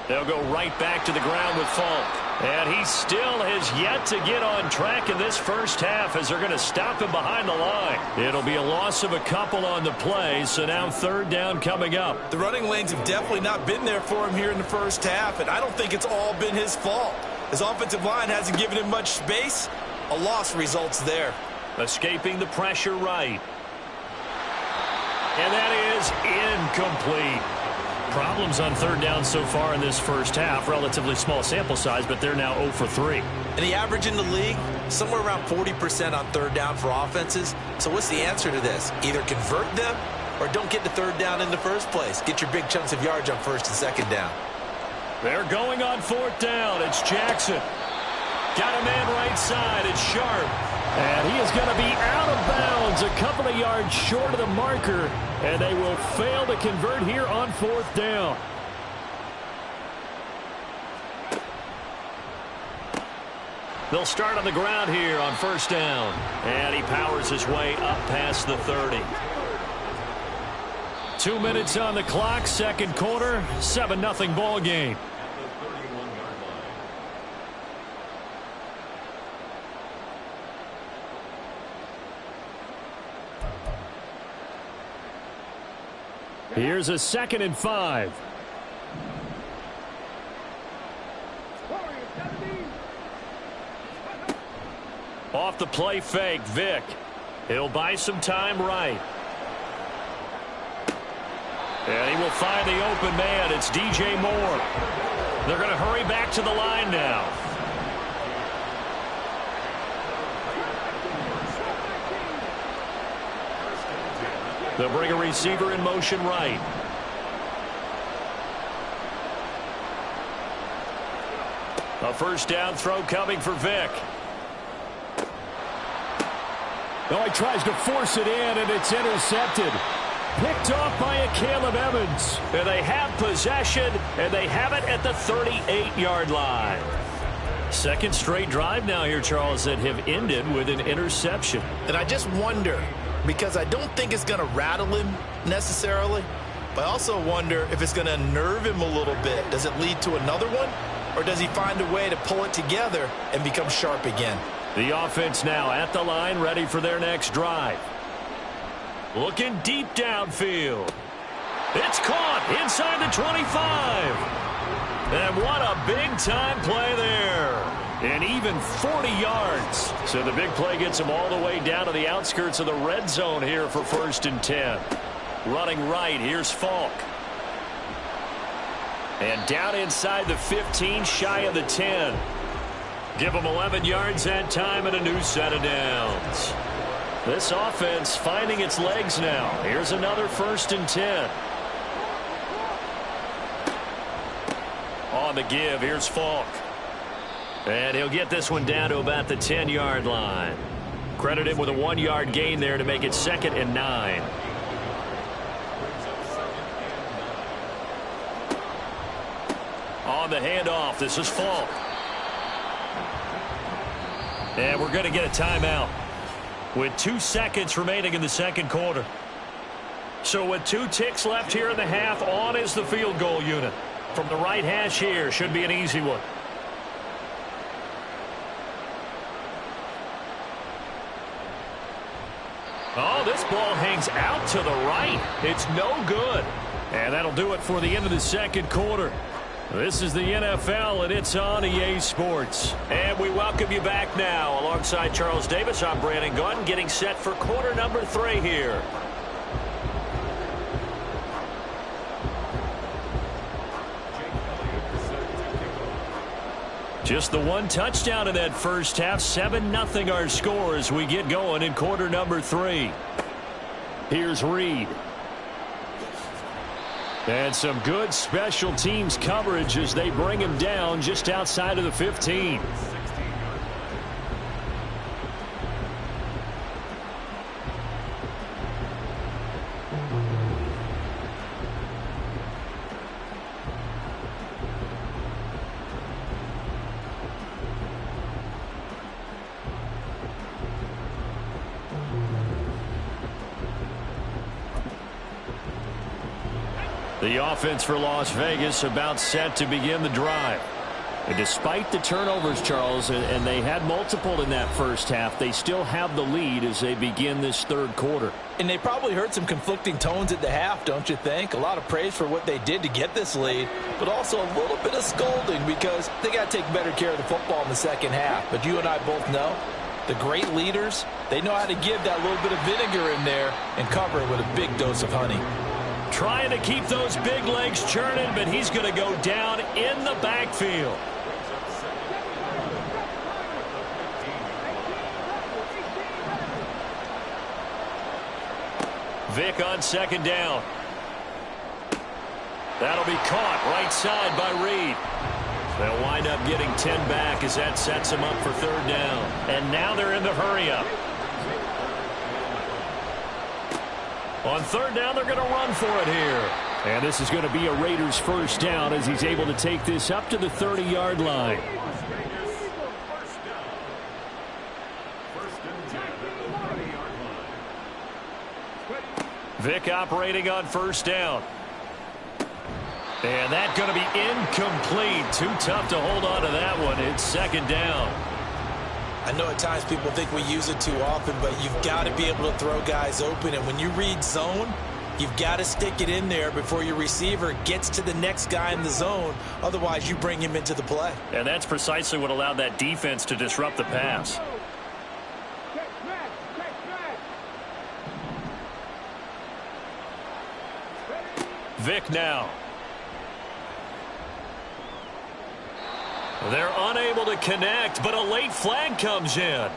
S5: They'll go right back to the ground with Falk. And he still has yet to get on track in this first half, as they're going to stop him behind the line. It'll be a loss of a couple on the play, so now 3rd down coming up.
S2: The running lanes have definitely not been there for him here in the first half, and I don't think it's all been his fault. His offensive line hasn't given him much space. A loss results there.
S5: Escaping the pressure right. And that is incomplete. Problems on 3rd down so far in this first half. Relatively small sample size, but they're now 0 for 3.
S2: And the average in the league, somewhere around 40% on 3rd down for offenses. So what's the answer to this? Either convert them or don't get to 3rd down in the first place. Get your big chunks of yards on 1st and 2nd down.
S5: They're going on 4th down. It's Jackson. Got a man right side. It's Sharp. And he is going to be out of bounds, a couple of yards short of the marker, and they will fail to convert here on 4th down. They'll start on the ground here on 1st down, and he powers his way up past the 30. 2 minutes on the clock, 2nd quarter, 7-0 ball game. Here's a 2nd and 5. Off the play fake, Vick. He'll buy some time right. And he will find the open man. It's DJ Moore. They're going to hurry back to the line now. They'll bring a receiver in motion right. A 1st down throw coming for Vick. Oh, he tries to force it in, and it's intercepted. Picked off by a Caleb Evans. And they have possession, and they have it at the 38-yard line. 2nd straight drive now here, Charles, that have ended with an interception.
S2: And I just wonder, because I don't think it's going to rattle him necessarily, but I also wonder if it's going to nerve him a little bit. Does it lead to another one, or does he find a way to pull it together and become sharp again?
S5: The offense now at the line, ready for their next drive. Looking deep downfield. It's caught inside the 25. And what a big-time play there. And even 40 yards. So the big play gets him all the way down to the outskirts of the red zone here for 1st and 10. Running right, here's Falk. And down inside the 15, shy of the 10. Give him 11 yards that time and a new set of downs. This offense finding its legs now. Here's another 1st and 10. On the give, here's Falk. And he'll get this one down to about the 10-yard line. Credit him with a 1-yard gain there to make it 2nd and 9. On the handoff, this is Falk. And we're going to get a timeout with 2 seconds remaining in the 2nd quarter. So with 2 ticks left here in the half, on is the field goal unit. From the right hash here, should be an easy one. Oh, this ball hangs out to the right. It's no good. And that'll do it for the end of the 2nd quarter. This is the NFL, and it's on EA Sports. And we welcome you back now. Alongside Charles Davis, I'm Brandon Gaudin, getting set for quarter number 3 here. Just the 1 touchdown in that first half. 7-0 our score as we get going in quarter number 3. Here's Reed. And some good special teams coverage as they bring him down just outside of the 15. The offense for Las Vegas about set to begin the drive. And despite the turnovers, Charles, and they had multiple in that first half, they still have the lead as they begin this 3rd quarter.
S2: And they probably heard some conflicting tones at the half, don't you think? A lot of praise for what they did to get this lead, but also a little bit of scolding because they got to take better care of the football in the 2nd half. But you and I both know the great leaders, they know how to give that little bit of vinegar in there and cover it with a big dose of honey.
S5: Trying to keep those big legs churning, but he's going to go down in the backfield. Vick on 2nd down. That'll be caught right side by Reed. They'll wind up getting 10 back as that sets them up for 3rd down. And now they're in the hurry-up. On 3rd down, they're going to run for it here. And this is going to be a Raiders 1st down as he's able to take this up to the 30-yard line. Vick operating on 1st down. And that's going to be incomplete. Too tough to hold on to that one. It's 2nd down.
S2: I know at times people think we use it too often, but you've got to be able to throw guys open. And when you read zone, you've got to stick it in there before your receiver gets to the next guy in the zone. Otherwise, you bring him into the play.
S5: And that's precisely what allowed that defense to disrupt the pass. Vick now. They're unable to connect, but a late flag comes in.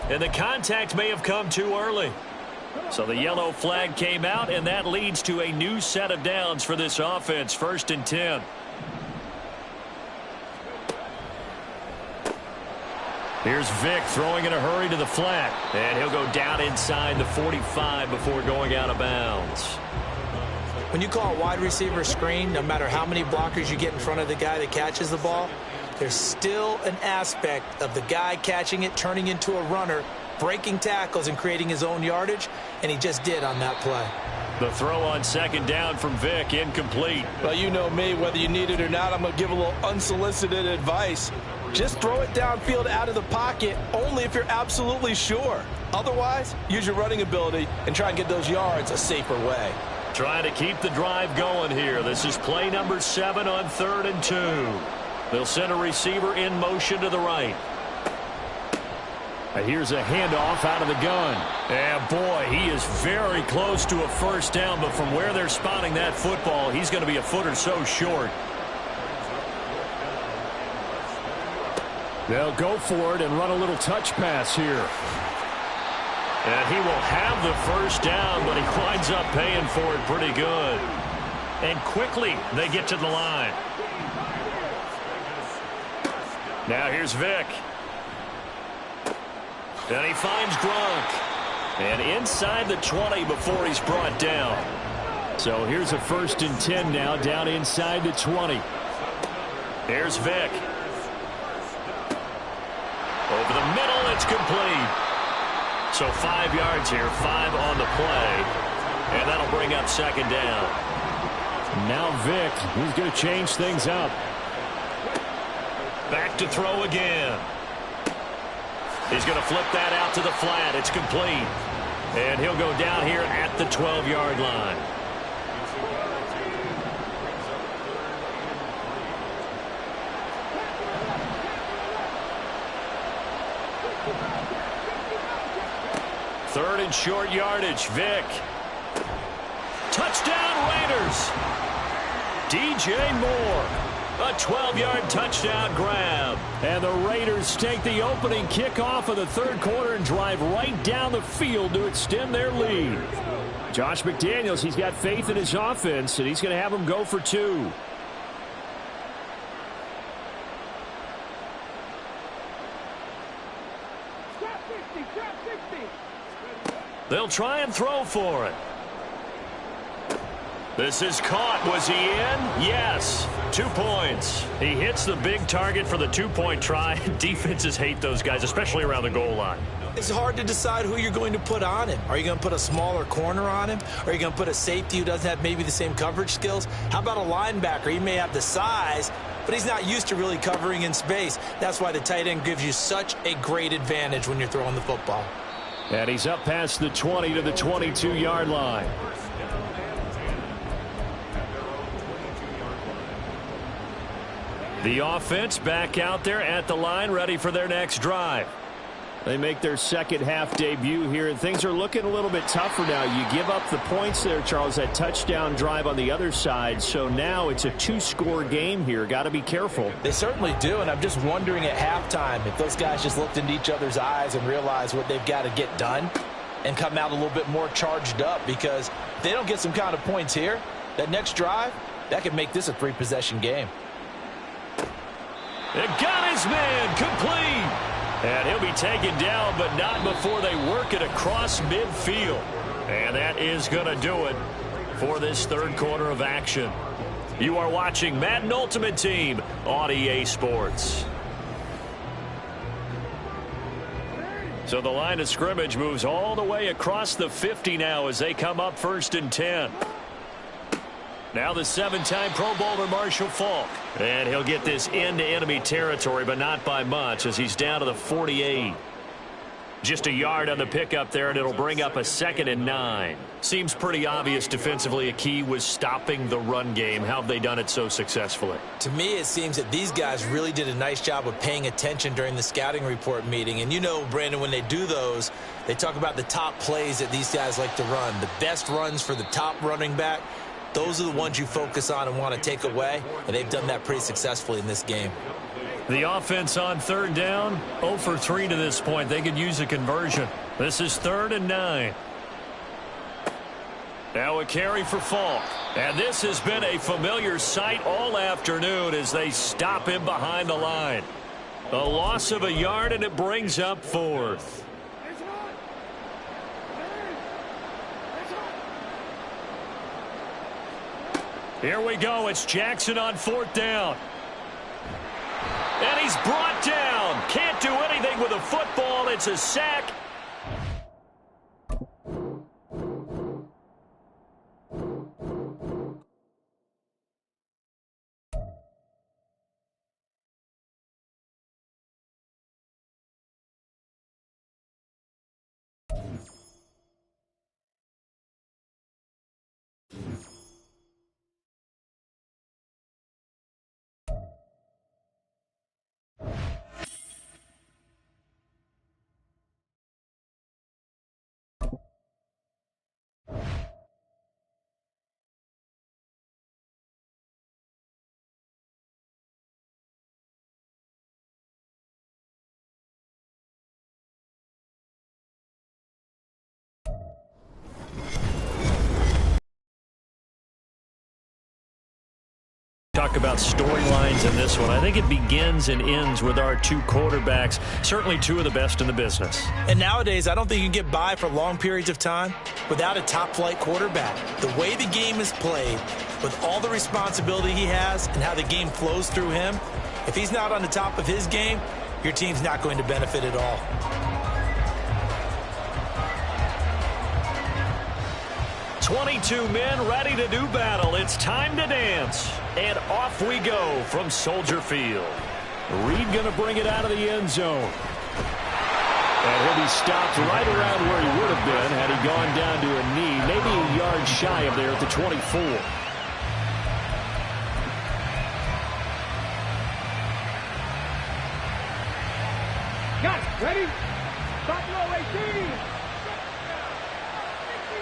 S5: And the contact may have come too early. So the yellow flag came out, and that leads to a new set of downs for this offense. 1st and 10. Here's Vick throwing in a hurry to the flat. And he'll go down inside the 45 before going out of bounds.
S2: When you call a wide receiver screen, no matter how many blockers you get in front of the guy that catches the ball, there's still an aspect of the guy catching it, turning into a runner, breaking tackles and creating his own yardage, and he just did on that play.
S5: The throw on 2nd down from Vick, incomplete.
S2: Well, you know me, whether you need it or not, I'm going to give a little unsolicited advice. Just throw it downfield out of the pocket only if you're absolutely sure. Otherwise, use your running ability and try and get those yards a safer way.
S5: Trying to keep the drive going here. This is play number 7 on 3rd and 2.
S1: They'll send a receiver in motion to the right.
S5: Here's a handoff out of the gun.
S1: And boy, he is very close to a first down, but from where they're spotting that football, he's going to be a foot or so short.
S5: They'll go for it and run a little touch pass here.
S1: And he will have the first down, but he winds up paying for it pretty good. And quickly, they get to the line. Now here's Vick. And he finds Gronk. And inside the 20 before he's brought down.
S5: So here's a 1st and 10 now, down inside the 20.
S1: Here's Vick. Over the middle, it's complete. So 5 yards here, 5 on the play. And that'll bring up 2nd down.
S5: Now Vick, he's going to change things up.
S1: Back to throw again. He's going to flip that out to the flat. It's complete. And he'll go down here at the 12-yard line. Third and short yardage. Vick. Touchdown Raiders. DJ Moore. A 12-yard touchdown grab.
S5: And the Raiders take the opening kickoff of the 3rd quarter and drive right down the field to extend their lead. Josh McDaniels, he's got faith in his offense, and he's going to have them go for 2.
S1: They'll try and throw for it. This is caught. Was he in? Yes. 2 points. He hits the big target for the 2-point try. Defenses hate those guys, especially around the goal line.
S2: It's hard to decide who you're going to put on him. Are you going to put a smaller corner on him? Or are you going to put a safety who doesn't have maybe the same coverage skills? How about a linebacker? He may have the size, but he's not used to really covering in space. That's why the tight end gives you such a great advantage when you're throwing the football.
S5: And he's up past the 20 to the 22-yard line.
S1: The offense back out there at the line, ready for their next drive.
S5: They make their second half debut here, and things are looking a little bit tougher now. You give up the points there, Charles, that touchdown drive on the other side. So now it's a 2-score game here. Got to be careful.
S2: They certainly do, and I'm just wondering at halftime if those guys just looked into each other's eyes and realized what they've got to get done and come out a little bit more charged up, because if they don't get some kind of points here, that next drive, that could make this a 3-possession game.
S1: It got his man complete. And he'll be taken down, but not before they work it across midfield. And that is going to do it for this 3rd quarter of action. You are watching Madden Ultimate Team on EA Sports. So the line of scrimmage moves all the way across the 50 now as they come up 1st and 10. Now the 7-time Pro Bowler Marshall Faulk. And he'll get this into enemy territory, but not by much, as he's down to the 48. Just a yard on the pickup there, and it'll bring up a 2nd and 9. Seems pretty obvious defensively a key was stopping the run game. How have they done it so successfully?
S2: To me, it seems that these guys really did a nice job of paying attention during the scouting report meeting. And you know, Brandon, when they do those, they talk about the top plays that these guys like to run. The best runs for the top running back. Those are the ones you focus on and want to take away, and they've done that pretty successfully in this game.
S1: The offense on 3rd down, 0 for 3 to this point. They could use a conversion. This is 3rd and 9. Now a carry for Faulk. And this has been a familiar sight all afternoon as they stop him behind the line. A loss of a yard, and it brings up 4th. Here we go. It's Jackson on 4th down. And he's brought down. Can't do anything with a football. It's a sack.
S5: talk about storylines in this one. I think it begins and ends with our two quarterbacks, certainly two of the best in the business.
S2: And nowadays, I don't think you can get by for long periods of time without a top-flight quarterback. The way the game is played, with all the responsibility he has and how the game flows through him, if he's not on the top of his game, your team's not going to benefit at all.
S5: "22 men ready to do battle. It's time to dance." And off we go from Soldier Field. Reed going to bring it out of the end zone. And he'll be stopped right around where he would have been had he gone down to a knee, maybe a yard shy of there at the 24.
S3: Got it. Ready? Stop low, 18.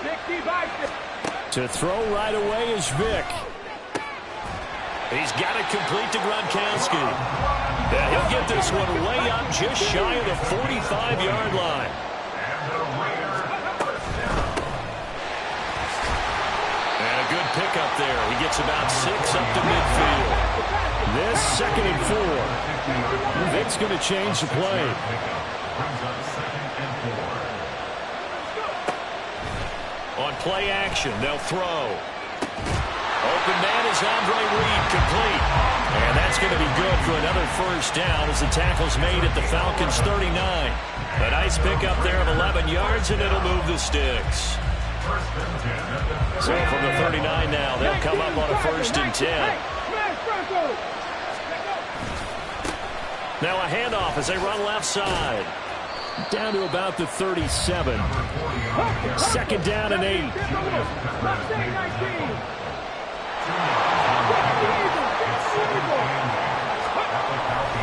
S3: 65.
S5: To throw right away is Vick. He's got it complete to Gronkowski. Yeah, he'll get this one way up just shy of the 45-yard line. And a good pickup there. He gets about 6 up to midfield. This 2nd and 4. Vick's going to change the play. On play action, they'll throw. Open man is Andre Reed, complete. And that's going to be good for another first down as the tackle's made at the Falcons' 39. A nice pickup there of 11 yards, and it'll move the sticks. So from the 39 now, they'll come up on a 1st and 10. Now a handoff as they run left side. Down to about the 37. 2nd down and 8.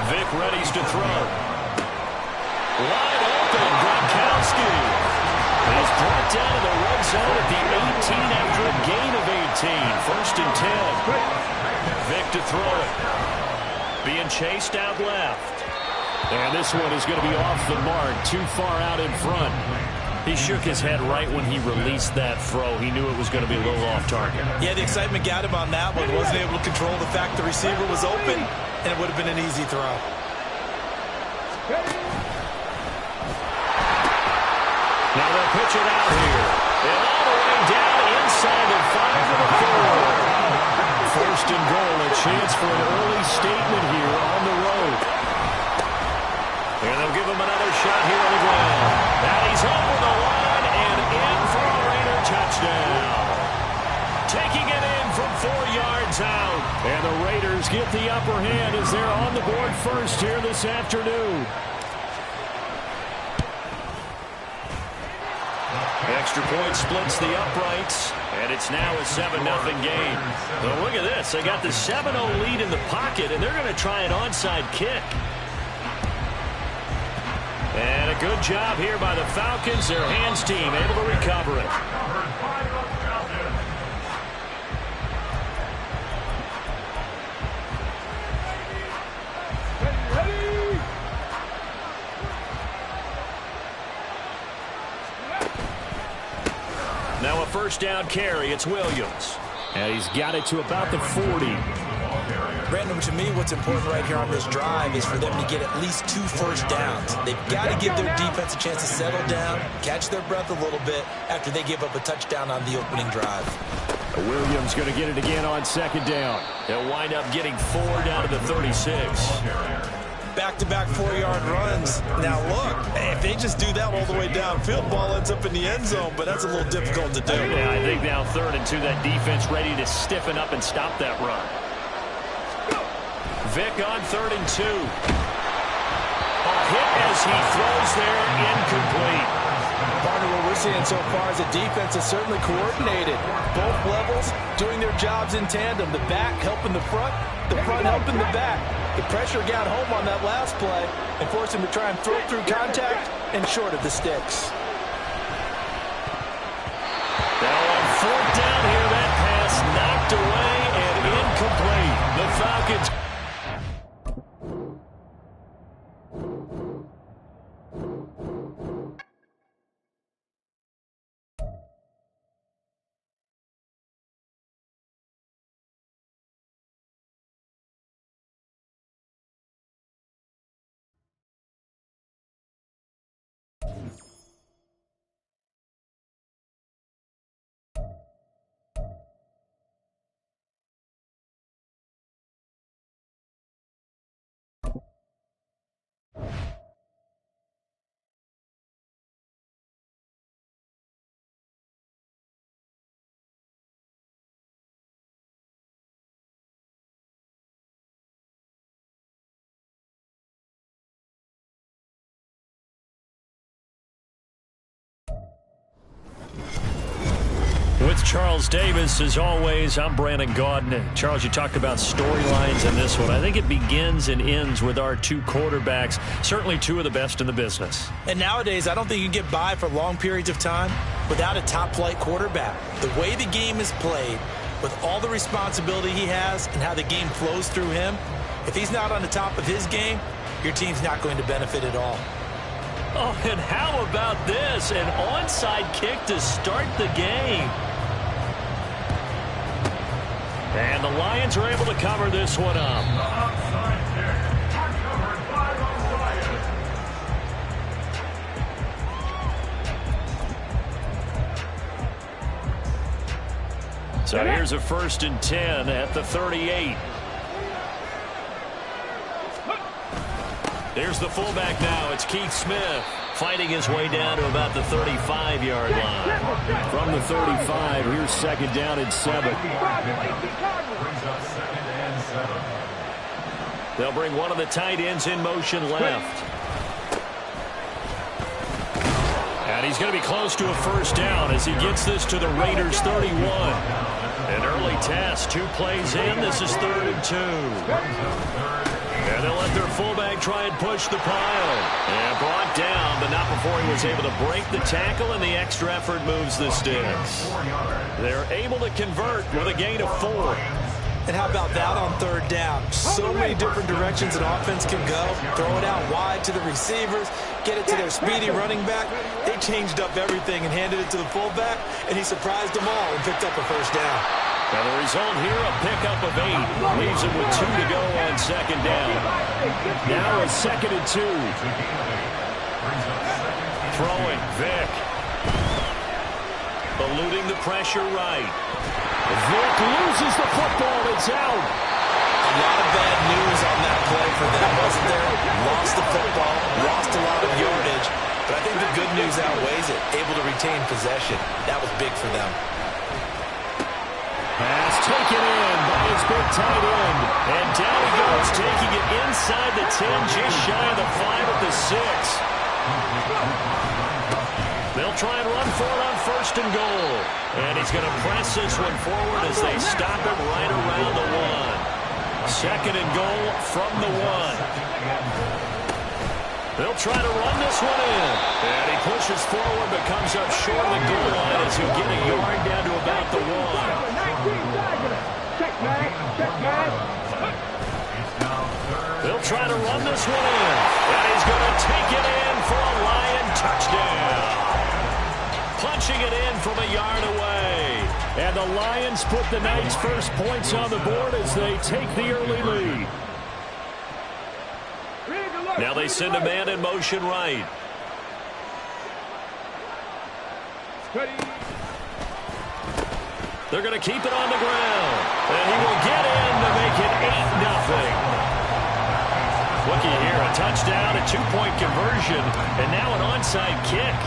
S5: Vick readies to throw. Wide open, Gronkowski. He's brought down in the red zone at the 18 after a gain of 18. 1st and 10. Vick to throw it. Being chased out left. And this one is going to be off the mark, too far out in front. He shook his head right when he released that throw. He knew it was going to be a little off target.
S2: Yeah, the excitement got him on that one. Wasn't able to control the fact the receiver was open, and it would have been an easy throw.
S5: Now they'll pitch it out here. And all the way down inside the 5 to the 4. 1st and goal, a chance for an early statement here on the road. And they'll give him another shot here on the ground. And he's over the line and in for a Raider touchdown. Taking it in from 4 yards out. And the Raiders get the upper hand as they're on the board first here this afternoon. Extra point splits the uprights, and it's now a 7-0 game. Well, look at this. They got the 7-0 lead in the pocket, and they're going to try an onside kick. And a good job here by the Falcons. Their hands team able to recover it. Now a 1st down carry. It's Williams. And he's got it to about the 40.
S2: Brandon, to me, what's important right here on this drive is for them to get at least 2 first downs. They've got to give their defense a chance to settle down, catch their breath a little bit after they give up a touchdown on the opening drive.
S5: Williams going to get it again on 2nd down. They'll wind up getting 4 down to the 36.
S2: Back-to-back 4-yard runs. Now, look, if they just do that all the way downfield, ball ends up in the end zone, but that's a little difficult to do.
S5: Yeah, I think now 3rd and 2, that defense ready to stiffen up and stop that run. Vick on 3rd and 2. A hit as he throws there, incomplete.
S2: Partner, what we're seeing so far is the defense is certainly coordinated. Both levels doing their jobs in tandem. The back helping the front helping the back. The pressure got home on that last play and forced him to try and throw through contact and short of the sticks.
S5: Now on 4th down here, that pass knocked away and incomplete. The Falcons
S1: With Charles Davis, as always, I'm Brandon Gaudin. Charles, you talked about storylines in this one. I think it begins and ends with our two quarterbacks, certainly two of the best in the business.
S2: And nowadays, I don't think you can get by for long periods of time without a top-flight quarterback. The way the game is played, with all the responsibility he has and how the game flows through him, if he's not on the top of his game, your team's not going to benefit at all.
S1: Oh, and how about this? An onside kick to start the game. And the Lions are able to cover this one up.
S4: Onside kick, recovered by the Lions.
S1: So here's a 1st and 10 at the 38. There's the fullback now. It's Keith Smith fighting his way down to about the 35-yard line.
S5: From the 35, here's 2nd down and 7.
S4: Brings up 2nd and 7.
S1: They'll bring one of the tight ends in motion left. And he's going to be close to a 1st down as he gets this to the Raiders' 31. An early test, 2 plays in. This is 3rd and 2. And they'll let their fullback try and push the pile. And brought down, but not before he was able to break the tackle, and the extra effort moves the sticks. They're able to convert with a gain of 4.
S2: And how about that on 3rd down? So many different directions an offense can go. Throw it out wide to the receivers, get it to their speedy running back. They changed up everything and handed it to the fullback, and he surprised them all and picked up a 1st down.
S1: And the result here, a pickup of 8. Leaves him with 2 to go on 2nd down.
S5: Now a 2nd and 2.
S1: Throwing, Vick. Eluding the pressure right.
S5: Vick loses the football. It's out.
S2: A lot of bad news on that play for them, wasn't there? Lost the football, lost a lot of yardage, but I think the good news outweighs it. Able to retain possession. That was big for them.
S5: Pass taken in by his big tight end.
S1: And down he goes, taking it inside the 10, just shy of the 5 at the 6. They'll try and run for it on 1st and goal. And he's going to press this one forward as they stop it right around the 1. 2nd and goal from the 1. They'll try to run this one in. And he pushes forward but comes up short of the goal line as he'll get a yard down to about the 1. They'll try to run this one in. And he's going to take it in for a Lion touchdown. Punching it in from a yard away.
S5: And the Lions put the night's first points on the board as they take the early lead.
S1: Now they send a man in motion right. They're going to keep it on the ground. And he will get in to make it 8-0. Looky here, a touchdown, a 2-point conversion, and now an onside kick.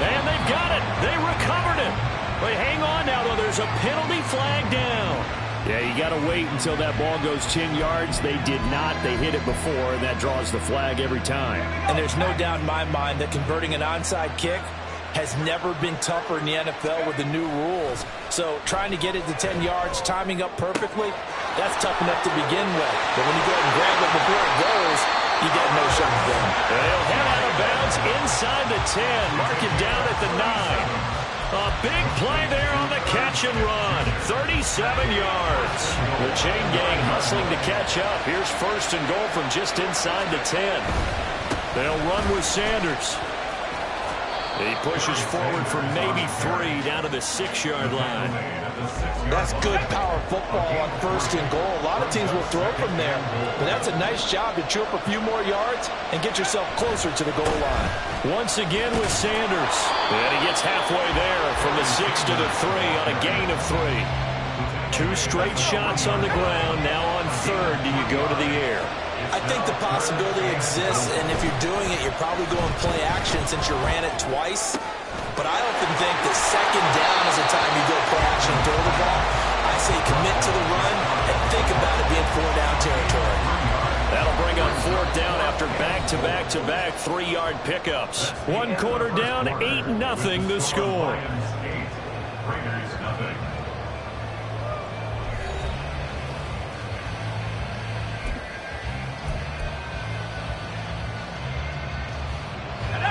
S1: And they've got it. They recovered it. They hang on now, though. There's a penalty flag down.
S5: Yeah, you got to wait until that ball goes 10 yards. They did not. They hit it before, and that draws the flag every time.
S2: And there's no doubt in my mind that converting an onside kick has never been tougher in the NFL with the new rules. So trying to get it to 10 yards, timing up perfectly, that's tough enough to begin with. But when you go and grab it before it goes, you got no shot then.
S1: They'll head out of bounds inside the 10. Mark it down at the 9. A big play there on the catch and run. 37 yards. The chain gang hustling to catch up. Here's 1st and goal from just inside the 10. They'll run with Sanders. He pushes forward for maybe 3 down to the 6-yard line.
S2: That's good power football on 1st and goal. A lot of teams will throw from there, but that's a nice job to chew up a few more yards and get yourself closer to the goal line.
S1: Once again with Sanders. And he gets halfway there from the 6 to the 3 on a gain of 3. 2 straight shots on the ground. Now on 3rd, do you go to the air?
S2: I think the possibility exists, and if you're doing it, you're probably going play action since you ran it twice. But I often think that 2nd down is the time you go play action and throw the ball. I say commit to the run and think about it being 4-down territory.
S1: That'll bring up 4th down after back to back-to-back 3-yard pickups. One quarter down, 8-0 the score.
S4: Lions 8, Raiders nothing.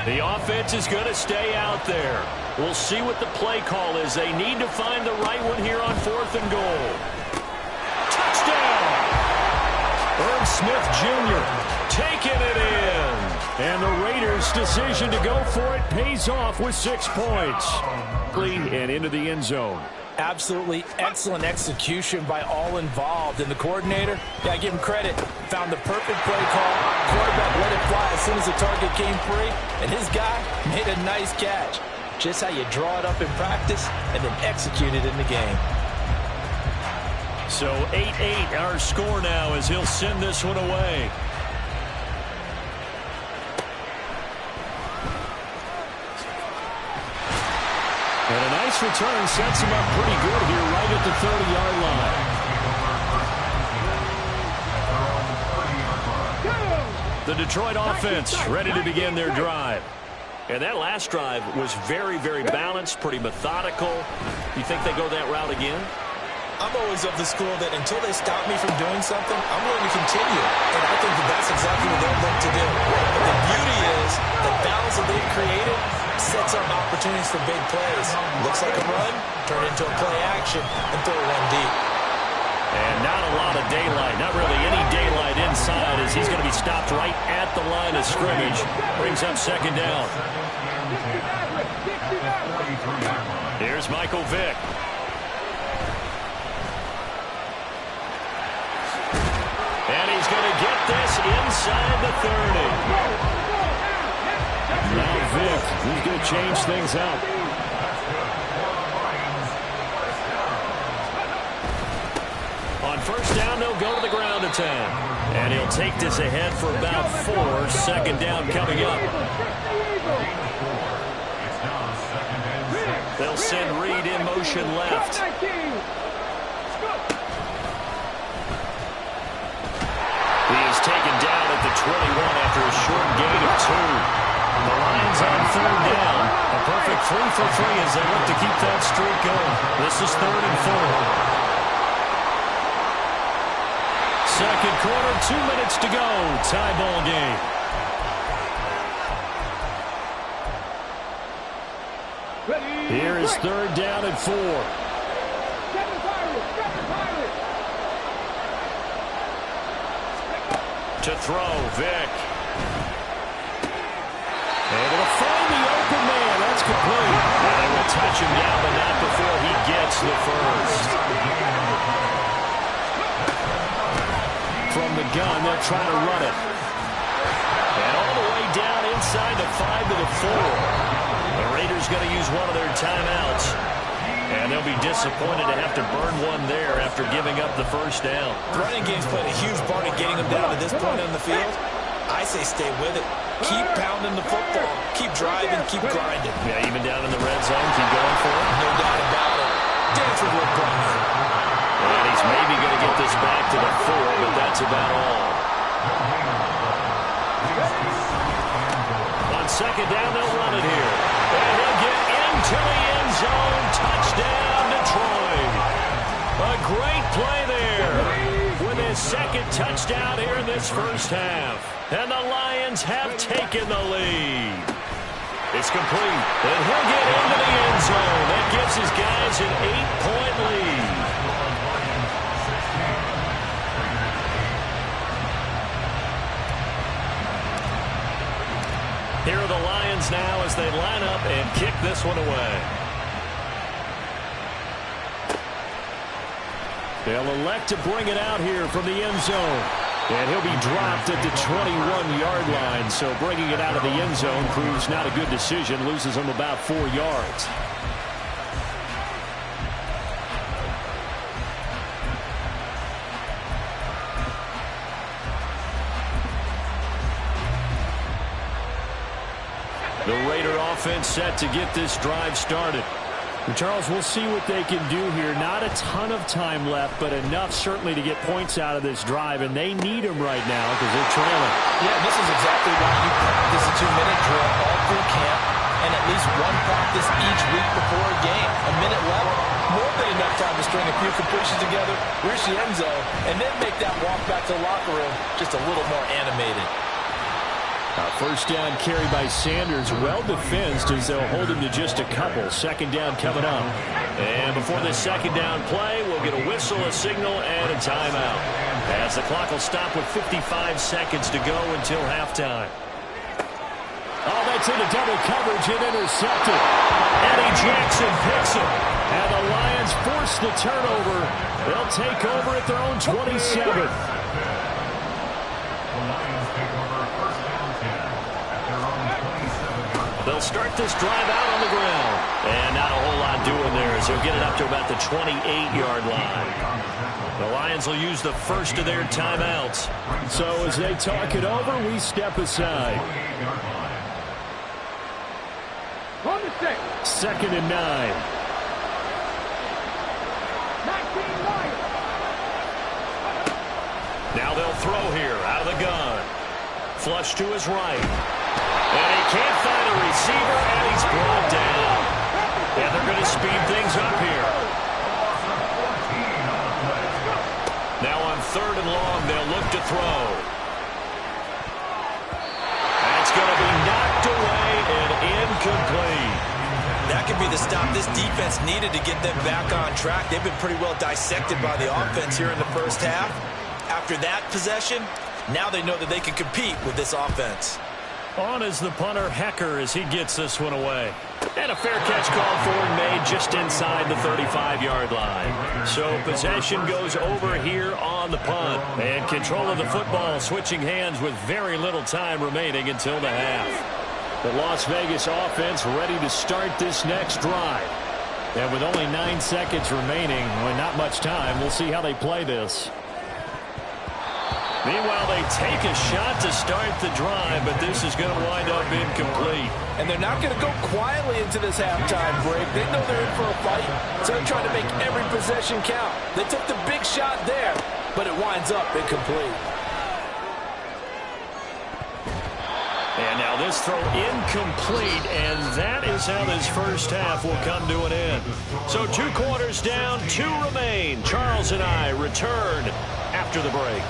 S1: The offense is going to stay out there. We'll see what the play call is. They need to find the right one here on 4th and goal. Touchdown! Irv Smith Jr. taking it in. And the Raiders' decision to go for it pays off with 6 points. And into the end zone.
S2: Absolutely excellent execution by all involved. And the coordinator, yeah, give him credit, found the perfect play call. Quarterback let it fly as soon as the target came free. And his guy made a nice catch. Just how you draw it up in practice and then execute it in the game.
S1: So 8-8 our score now as he'll send this one away. And a nice return sets him up pretty good here right at the 30-yard line. The Detroit offense ready to begin their drive. And that last drive was very, very balanced, pretty methodical. You think they go that route again?
S2: I'm always of the school that until they stop me from doing something, I'm willing to continue. And I think that that's exactly what they'll look to do. But the beauty is the balance that they've created sets up opportunities for big plays. Looks like a run, turn it into a play action, and throw one deep.
S1: And not a lot of daylight, not really any daylight inside as he's going to be stopped right at the line of scrimmage. Brings up 2nd down. Here's Michael Vick. And he's going to get this inside the 30. Now Vick, he's going to change things up. On 1st down, they'll go to the ground attack. And he'll take this ahead for about 4. 2nd down coming up. They'll send Reed in motion left. He is taken down at the 21 after a short gain of 2. The Lions on 3rd down. A perfect 3 for 3 as they look to keep that streak going. This is 3rd and 4. Second quarter, 2 minutes to go. Tie ball game. Here is 3rd down and 4. To throw, Vick. Able to find the open man. That's complete. And they will touch him down, but not before he gets the first. From the gun, they'll try to run it. And all the way down inside the 5 to the 4. The Raiders going to use one of their timeouts. And they'll be disappointed to have to burn one there after giving up the 1st down.
S2: The running game's played a huge part in getting them down to this point on the field. I say stay with it. Keep pounding the football. Keep driving. Keep grinding.
S1: Yeah, even down in the red zone, keep going for it.
S2: No doubt about it. Dance with Rick Bryant.
S1: And he's maybe going to get this back to the 4, but that's about all. On 2nd down, they'll run it here. And he'll get into the end zone. Touchdown, Detroit. A great play there with his 2nd touchdown here in this 1st half. And the Lions have taken the lead. It's complete. And he'll get into the end zone. That gives his guys an 8-point lead. Here are the Lions now as they line up and kick this one away. They'll elect to bring it out here from the end zone. And he'll be dropped at the 21-yard line. So bringing it out of the end zone proves not a good decision. Loses him about 4 yards. The Raider offense set to get this drive started.
S5: Charles, we'll see what they can do here. Not a ton of time left, but enough certainly to get points out of this drive, and they need them right now because they're trailing.
S2: Yeah, this is exactly why you practice a 2-minute drill all through camp and at least one practice each week before a game. A minute left, more than enough time to string a few completions together, reach the end zone, and then make that walk back to the locker room just a little more animated.
S5: First down carry by Sanders, well defensed as they'll hold him to just a couple. Second down coming up.
S1: And before this second down play, we'll get a whistle, a signal, and a timeout, as the clock will stop with 55 seconds to go until halftime.
S5: Oh, that's into double coverage and intercepted. Eddie Jackson picks him. And the Lions force the turnover. They'll take over at their own 27.
S1: They'll start this drive out on the ground. And not a whole lot doing there as they'll get it up to about the 28-yard line. The Lions will use the first of their timeouts.
S5: So as they talk it over, we step aside.
S3: On the 6.
S5: Second and 9.
S3: 19 Lions.
S1: Now they'll throw here out of the gun. Flush to his right. And he can't find a receiver, and he's brought down. And they're going to speed things up here. Now on third and long, they'll look to throw. That's going to be knocked away and incomplete.
S2: That could be the stop this defense needed to get them back on track. They've been pretty well dissected by the offense here in the first half. After that possession, now they know that they can compete with this offense.
S1: On is the punter, Hecker, as he gets this one away. And a fair catch called for and made just inside the 35-yard line. So possession goes over here on the punt. And control of the football switching hands with very little time remaining until the half.
S5: The Las Vegas offense ready to start this next drive. And with only 9 seconds remaining, with not much time, we'll see how they play this.
S1: Meanwhile, they take a shot to start the drive, but this is going to wind up incomplete.
S2: And they're not going to go quietly into this halftime break. They know they're in for a fight, so they're trying to make every possession count. They took the big shot there, but it winds up incomplete.
S1: And now this throw incomplete, and that is how this first half will come to an end. So 2 quarters down, 2 remain. Charles and I return after the break.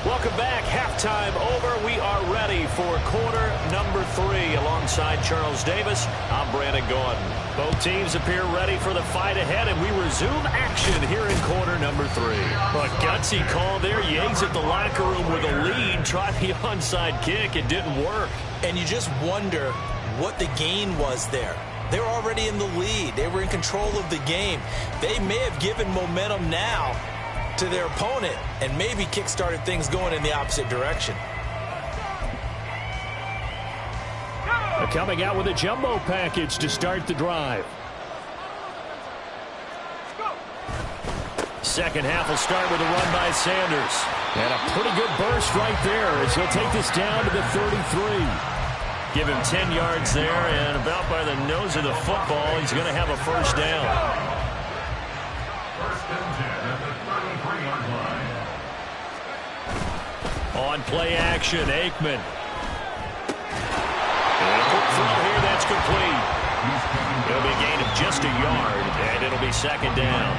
S1: Welcome back. Halftime over. We are ready for quarter number 3. Alongside Charles Davis, I'm Brandon Gordon. Both teams appear ready for the fight ahead, and we resume action here in quarter number 3. A gutsy call there. You exit the locker room with a lead. Try the onside kick. It didn't work.
S2: And you just wonder what the gain was there. They're already in the lead. They were in control of the game. They may have given momentum now to their opponent and maybe kick-started things going in the opposite direction.
S5: Coming out with a jumbo package to start the drive.
S1: Second half will start with a run by Sanders.
S5: And a pretty good burst right there as he'll take this down to the 33.
S1: Give him 10 yards there, and about by the nose of the football, he's going to have a first down.
S4: First and 10 at the 33-yard line.
S1: On play action, Aikman. And a quick throw here, that's complete. It'll be a gain of just a yard, and it'll be second down.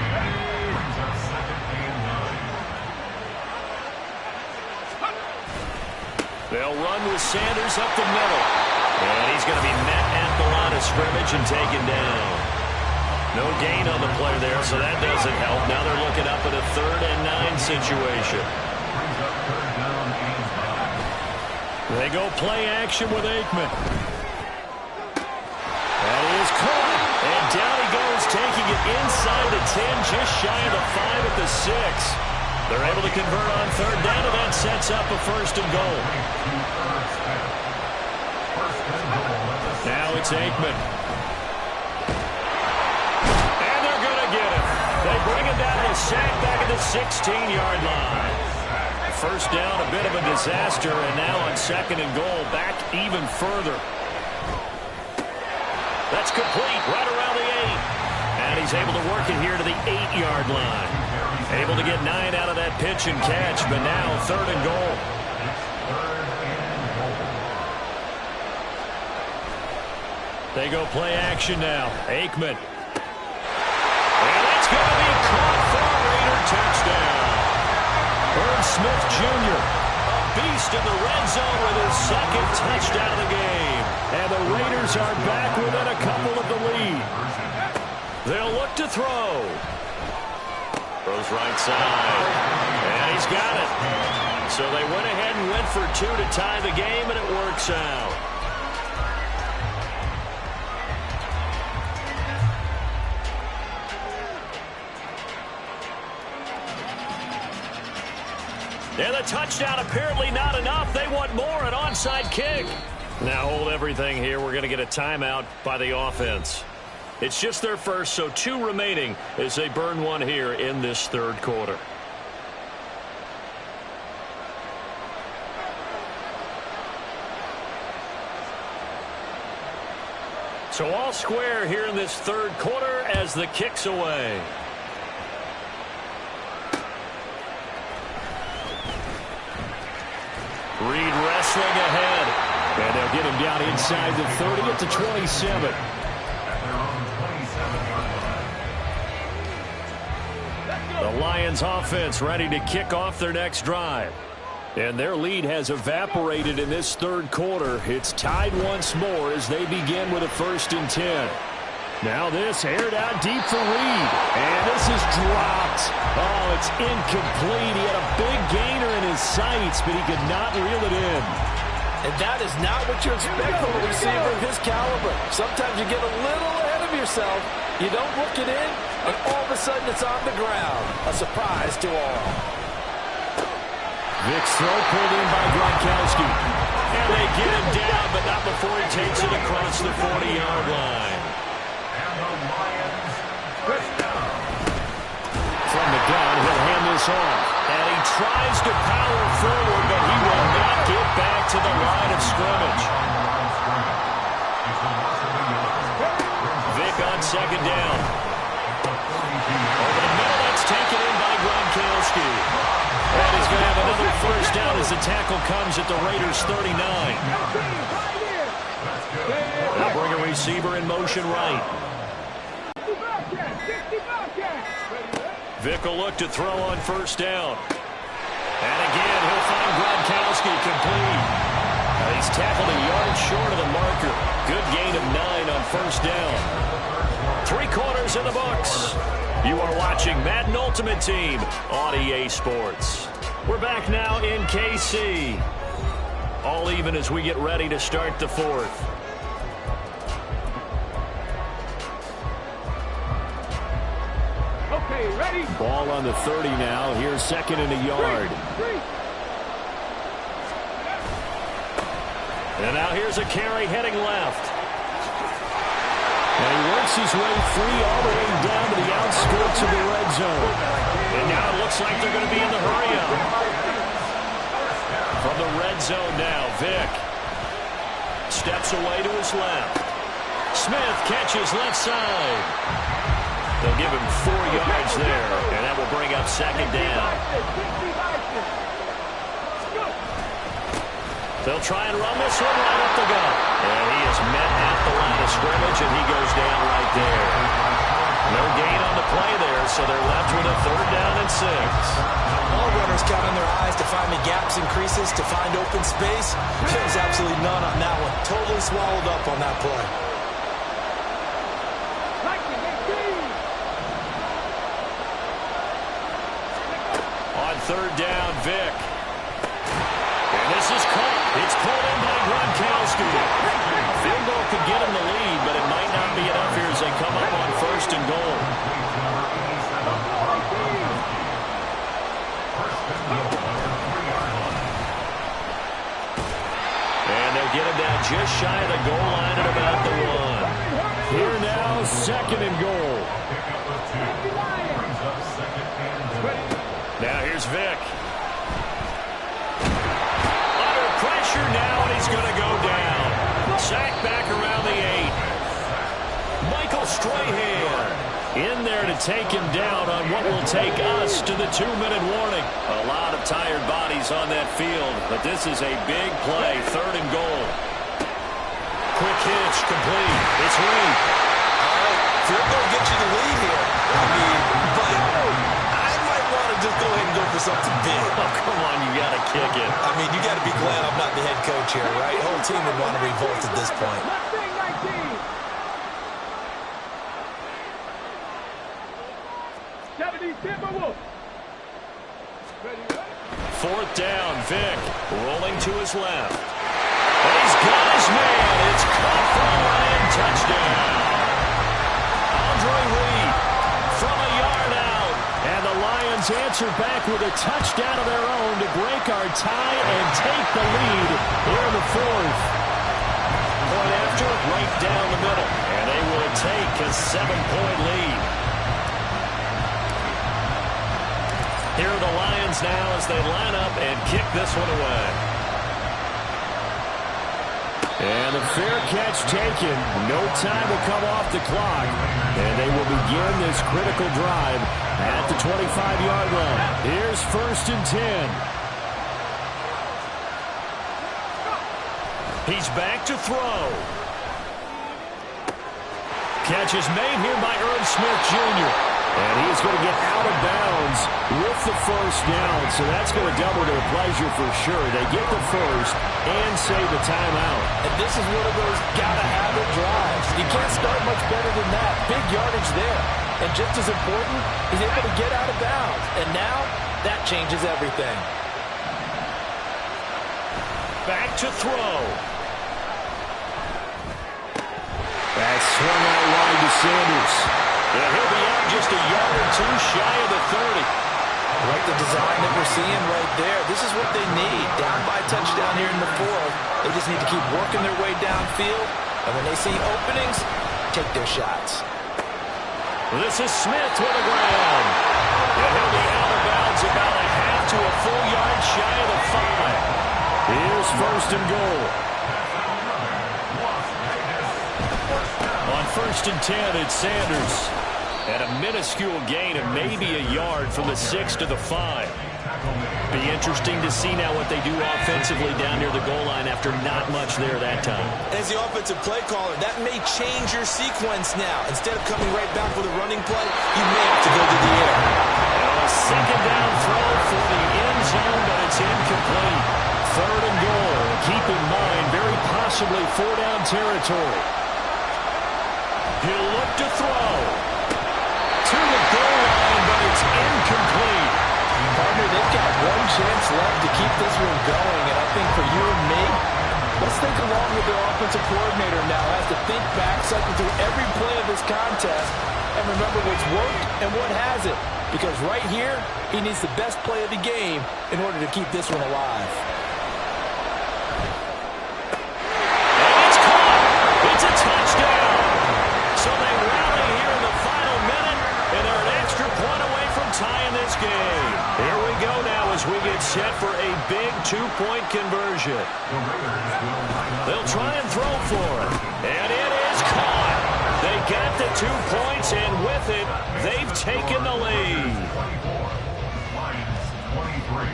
S1: They'll run with Sanders up the middle. And he's going to be met at the line of scrimmage and taken down. No gain on the play there, so that doesn't help. Now they're looking up at a 3rd and 9 situation.
S5: They go play action with Aikman. That is caught.
S1: And down he goes, taking it inside the 10, just shy of the 5 at the 6. They're able to convert on 3rd down, and that sets up a 1st and goal.
S5: Now it's Aikman.
S1: And they're going to get it. They bring it down to a sack back at the 16-yard line. First down, a bit of a disaster, and now on 2nd and goal, back even further. That's complete right around the 8. And he's able to work it here to the 8-yard line. Able to get 9 out of that pitch and catch, but now 3rd and goal. They go play action now. Aikman. And it's going to be caught for a Raider touchdown. Herb Smith Jr., a beast in the red zone with his 2nd touchdown of the game.
S5: And the Raiders are back within a couple of the lead.
S1: They'll look to throw. Throws right side. And he's got it. So they went ahead and went for 2 to tie the game, and it works out. And the touchdown apparently not enough. They want more, an onside kick. Now hold everything here. We're going to get a timeout by the offense. It's just their first, so 2 remaining as they burn one here in this 3rd quarter. So all square here in this 3rd quarter as the kick's away. Reed wrestling ahead.
S5: And they'll get him down inside the 30 at the 27.
S1: The Lions offense ready to kick off their next drive.
S5: And their lead has evaporated in this 3rd quarter. It's tied once more as they begin with a 1st and 10. Now this aired out deep for Reed. And this is dropped. Oh, it's incomplete. He had a big gainer in his sights, but he could not reel it in.
S2: And that is not what you expect from a receiver of his caliber. Sometimes you get a little ahead of yourself. You don't look it in, and all of a sudden it's on the ground. A surprise to all.
S5: Vic's throw pulled in by Gronkowski.
S1: And they get him down, but not before he takes it across the 40-yard line.
S5: From the gun, he'll hand this off.
S1: And he tries to power forward, but he will not get back to the line of scrimmage. Vic on 2nd down. Over the middle, that's taken in by Gronkowski. And he's going to have another 1st down as the tackle comes at the Raiders' 39. They'll bring a receiver in motion right. Vic will look to throw on 1st down. And again, he'll find Gronkowski complete. He's tackled a yard short of the marker. Good gain of 9 on 1st down. 3 quarters in the books. You are watching Madden Ultimate Team on EA Sports. We're back now in KC. All even as we get ready to start the 4th.
S3: Okay, ready?
S5: Ball on the 30 now. Here's 2nd and a yard.
S1: And now here's a carry heading left.
S5: And he works his way free all the way down to the outskirts of the red zone.
S1: And now it looks like they're going to be in the hurry-up. From the red zone now, Vic steps away to his left. Smith catches left side. They'll give him 4 yards there, and that will bring up 2nd down. They'll try and run this one right up the gut. And he is met at the line of scrimmage, and he goes down right there. No gain on the play there, so they're left with a 3rd down and 6.
S2: All runners counting their eyes to find the gaps and creases, to find open space. There's absolutely none on that one. Totally swallowed up on that play.
S1: On 3rd down, Vic. And this is caught. It's pulled in by Gronkowski. A field goal could get him the lead, but it might not be enough here as they come up on 1st and goal. And they'll get him down just shy of the goal line at about the 1.
S5: Here now, 2nd and goal.
S1: Now here's Vic. Under pressure now, and he's going to go down. Sacked back around the 8. Michael Strahan in there to take him down on what will take us to the 2-minute warning. A lot of tired bodies on that field, but this is a big play, 3rd and goal. Quick hitch, complete. It's Reed.
S2: All right, field goal gets you the lead here. I mean, but I might want to just go ahead and go for something big.
S1: Oh, come on, you got to kick it.
S2: I mean, you got to be glad I'm not the head coach here, right? The whole team would want to revolt at this point.
S3: Left wing 19. 70 Timberwolves. Ready, ready.
S1: 4th down, Vic rolling to his left. And he's got his man. It's caught for a Lion touchdown. Andre Reed from a yard out.
S5: And the Lions answer back with a touchdown of their own to break our tie and take the lead here in the 4th.
S1: Point after, right down the middle. And they will take a 7-point lead. Here are the Lions now as they line up and kick this one away.
S5: And the fair catch taken. No time will come off the clock. And they will begin this critical drive at the 25-yard line. Here's 1st and 10.
S1: He's back to throw. Catch is made here by Irv Smith Jr.
S5: And he's going to get out of bounds with the 1st down. So that's going to double their pleasure for sure. They get the 1st and save the timeout.
S2: And this is one of those gotta-have-it drives. You can't start much better than that. Big yardage there. And just as important, he's able to get out of bounds. And now, that changes everything.
S1: Back to throw.
S5: That's swung out wide to Sanders.
S1: And he'll be out just a yard or two shy of the 30.
S2: Like the design that we're seeing right there. This is what they need. Down by a touchdown here in the 4th. They just need to keep working their way downfield. And when they see openings, take their shots.
S1: This is Smith with a grab. And he'll be out of bounds about a half to a full yard shy of the 5.
S5: Here's 1st and goal.
S1: On 1st and 10, it's Sanders. At a minuscule gain of maybe a yard from the 6 to the 5. Be interesting to see now what they do offensively down near the goal line after not much there that time.
S2: As the offensive play caller, that may change your sequence now. Instead of coming right back with a running play, you may have to go to the air.
S1: And a 2nd down throw for the end zone, but it's incomplete. 3rd and goal. Keep in mind, very possibly 4-down territory. He'll look to throw. To the goal line, but it's incomplete.
S2: Partner, they've got one chance left to keep this one going, and I think for you and me, let's think along with their offensive coordinator now as to think back, cycle through every play of this contest, and remember what's worked and what hasn't. Because right here, he needs the best play of the game in order to keep this one alive.
S1: And it's caught. It's a touchdown. So they rally here in the final minute, and they're an extra point away from tying this game. Here we go now as we get set for a big 2-point conversion. They'll try and throw for it. And it is caught. They got the 2 points, and with it, they've taken the lead.
S4: 24, Lions 23.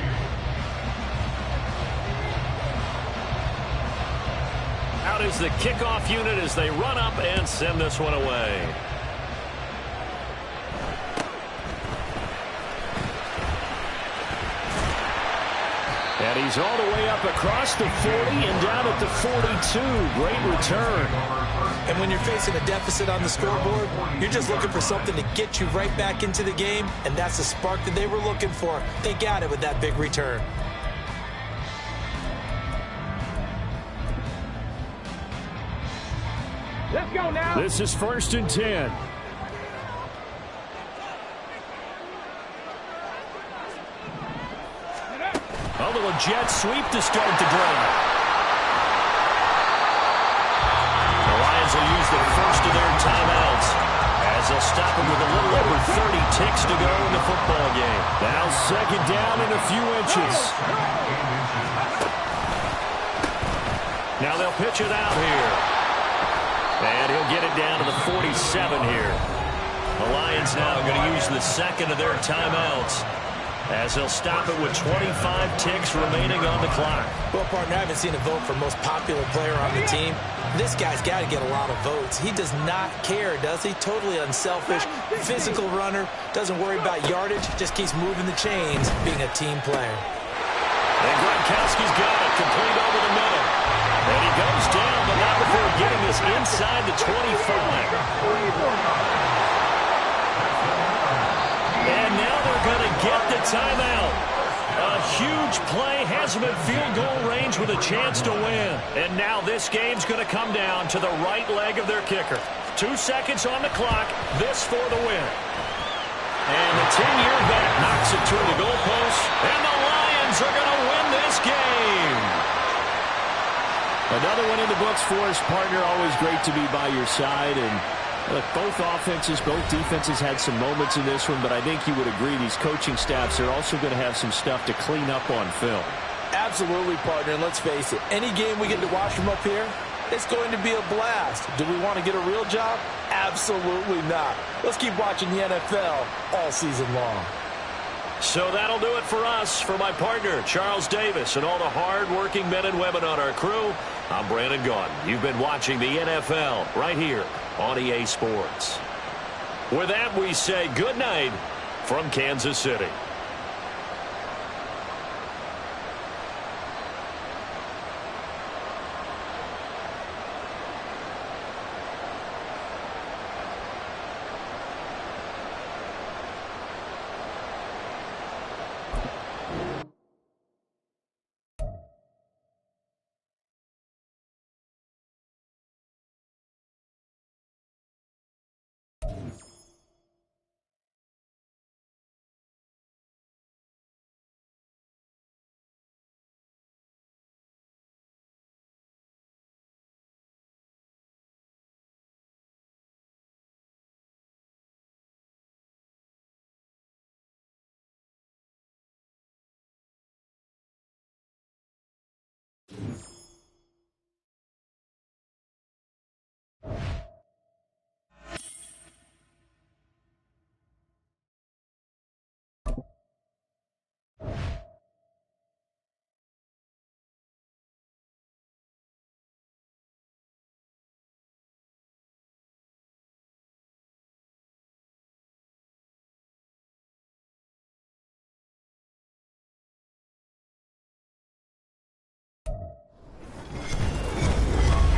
S1: Out is the kickoff unit as they run up and send this one away.
S5: And he's all the way up across the 40 and down at the 42. Great return.
S2: And when you're facing a deficit on the scoreboard, you're just looking for something to get you right back into the game, and that's the spark that they were looking for. They got it with that big return.
S3: Let's go now.
S5: This is 1st and 10.
S1: A little jet sweep to start the drive. The Lions will use the first of their timeouts as they'll stop them with a little over 30 ticks to go in the football game.
S5: Now 2nd down in a few inches.
S1: Now they'll pitch it out here. And he'll get it down to the 47 here. The Lions now going to use the second of their timeouts as they'll stop it with 25 ticks remaining on the clock.
S2: Well, partner, I haven't seen a vote for most popular player on the team. This guy's got to get a lot of votes. He does not care, does he? Totally unselfish, physical runner, doesn't worry about yardage, just keeps moving the chains, being a team player.
S1: And Gronkowski's got it, complete over the middle. And he goes down, but not before getting this inside the 25. And now they're going to get the timeout. A huge play has them at field goal range with a chance to win. And now this game's going to come down to the right leg of their kicker. 2 seconds on the clock. This for the win. And the 10-year vet knocks it through the goalpost. And the Lions are going to win this game.
S5: Another one in the books for us, partner. Always great to be by your side. And look, both offenses, both defenses had some moments in this one, but I think you would agree these coaching staffs are also going to have some stuff to clean up on film.
S2: Absolutely, partner, and let's face it, any game we get to watch from up here, it's going to be a blast. Do we want to get a real job? Absolutely not. Let's keep watching the NFL all season long.
S1: So that'll do it for us. For my partner, Charles Davis, and all the hard-working men and women on our crew, I'm Brandon Gaudin. You've been watching the NFL right here on EA Sports. With that, we say good night from Kansas City.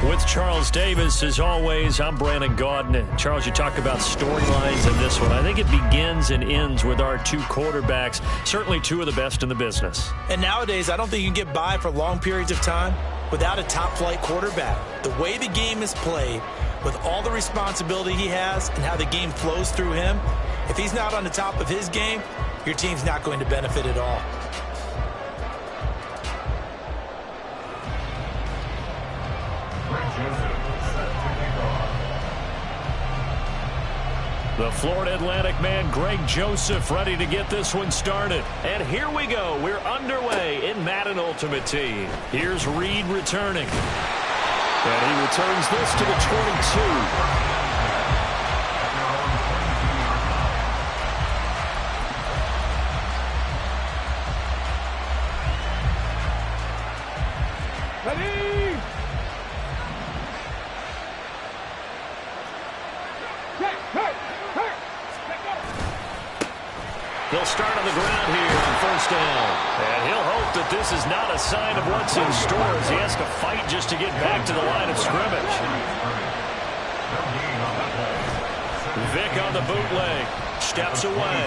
S1: With Charles Davis, as always, I'm Brandon Gaudin. Charles, you talk about storylines in this one. I think it begins and ends with our two quarterbacks, certainly two of the best in the business.
S2: And nowadays, I don't think you can get by for long periods of time without a top-flight quarterback. The way the game is played, with all the responsibility he has and how the game flows through him, if he's not on the top of his game, your team's not going to benefit at all.
S1: The Florida Atlantic man, Greg Joseph, ready to get this one started. And here we go. We're underway in Madden Ultimate Team. Here's Reed returning. And he returns this to the 22. They'll start on the ground here on first down. And he'll hope that this is not a sign of what's in store as he has to fight just to get back to the line of scrimmage. Vick on the bootleg. Steps away.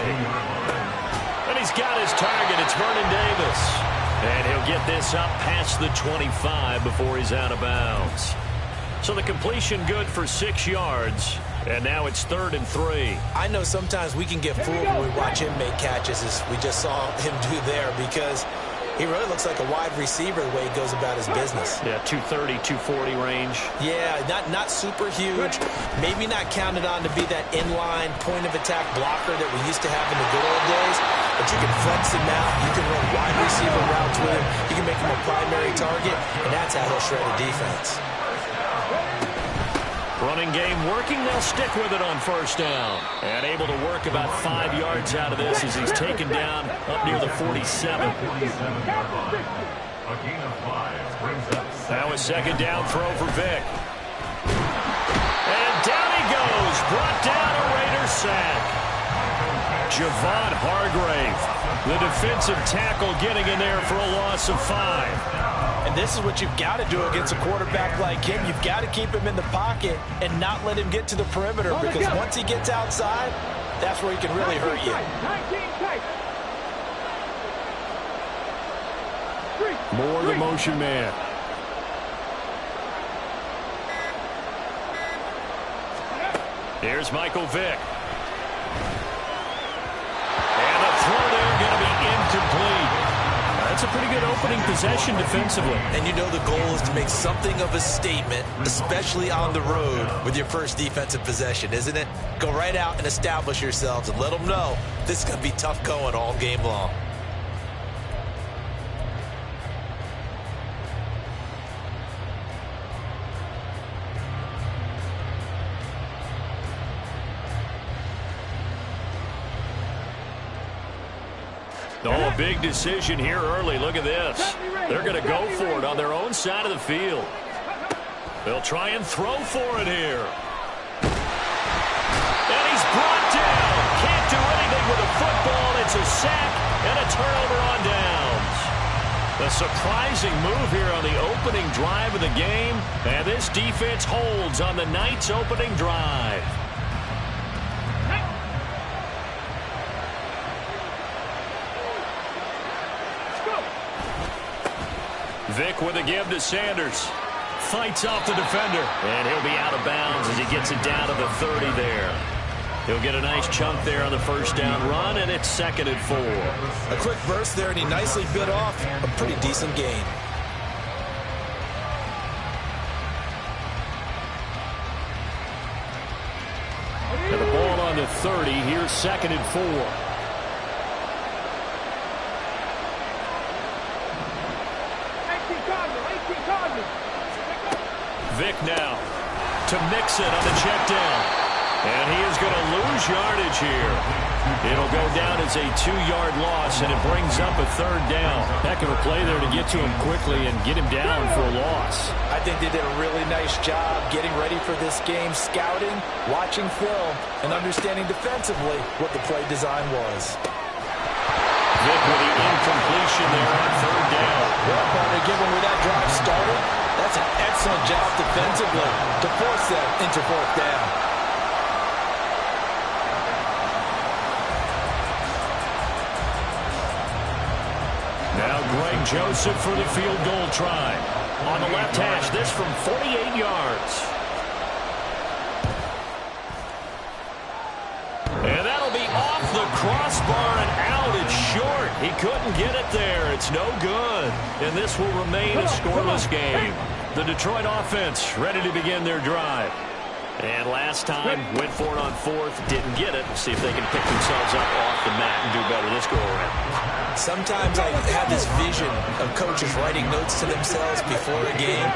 S1: And he's got his target. It's Vernon Davis. And he'll get this up past the 25 before he's out of bounds. So the completion good for 6 yards. And now it's 3rd and 3.
S2: I know sometimes we can get fooled when we watch him make catches, as we just saw him do there, because he really looks like a wide receiver the way he goes about his business.
S1: Yeah, 230, 240 range.
S2: Yeah, not super huge. Maybe not counted on to be that inline point-of-attack blocker that we used to have in the good old days. But you can flex him out. You can run wide receiver routes with him. You can make him a primary target, and that's how he'll shred a defense.
S1: Running game working. They'll stick with it on first down. And able to work about 5 yards out of this as he's taken down up near the 47. Now a second down throw for Vic. And down he goes. Brought down a Raiders sack. Javon Hargrave, the defensive tackle, getting in there for a loss of 5.
S2: And this is what you've got to do against a quarterback like him. You've got to keep him in the pocket and not let him get to the perimeter, because once he gets outside, that's where he can really hurt you.
S5: More the motion man.
S1: Here's Michael Vick. And the throw there going to be incomplete. That's a pretty good opening possession defensively.
S2: And you know the goal is to make something of a statement, especially on the road with your first defensive possession, isn't it? Go right out and establish yourselves and let them know this is going to be tough going all game long.
S1: Oh, a big decision here early. Look at this. They're going to go for it on their own side of the field. They'll try and throw for it here. And he's brought down. Can't do anything with a football. It's a sack and a turnover on downs. A surprising move here on the opening drive of the game. And this defense holds on the night's opening drive. Vick with a give to Sanders. Fights off the defender. And he'll be out of bounds as he gets it down to the 30 there. He'll get a nice chunk there on the first down run, and it's 2nd and 4.
S2: A quick burst there, and he nicely bit off a pretty decent gain.
S5: And the ball on the 30. Here's 2nd and 4.
S1: Vick now to Mixon on the check down. And he is going to lose yardage here. It'll go down as a 2-yard loss, and it brings up a 3rd down.
S5: Heck of a play there to get to him quickly and get him down for a loss.
S2: I think they did a really nice job getting ready for this game, scouting, watching film, and understanding defensively what the play design was.
S1: Vick with the incompletion there on 3rd down.
S2: Well, partner, given where that drive started, that's an excellent job defensively to force them into 4th down.
S1: Now Greg Joseph for the field goal try. On the left hash, this from 48 yards. And that'll be off the crossbar and out. It's short. He couldn't get it there. It's no good. And this will remain a scoreless game. The Detroit offense ready to begin their drive. And last time, went for it on 4th, didn't get it. See if they can pick themselves up off the mat and do better this go-around.
S2: Sometimes I have this vision of coaches writing notes to themselves before a game.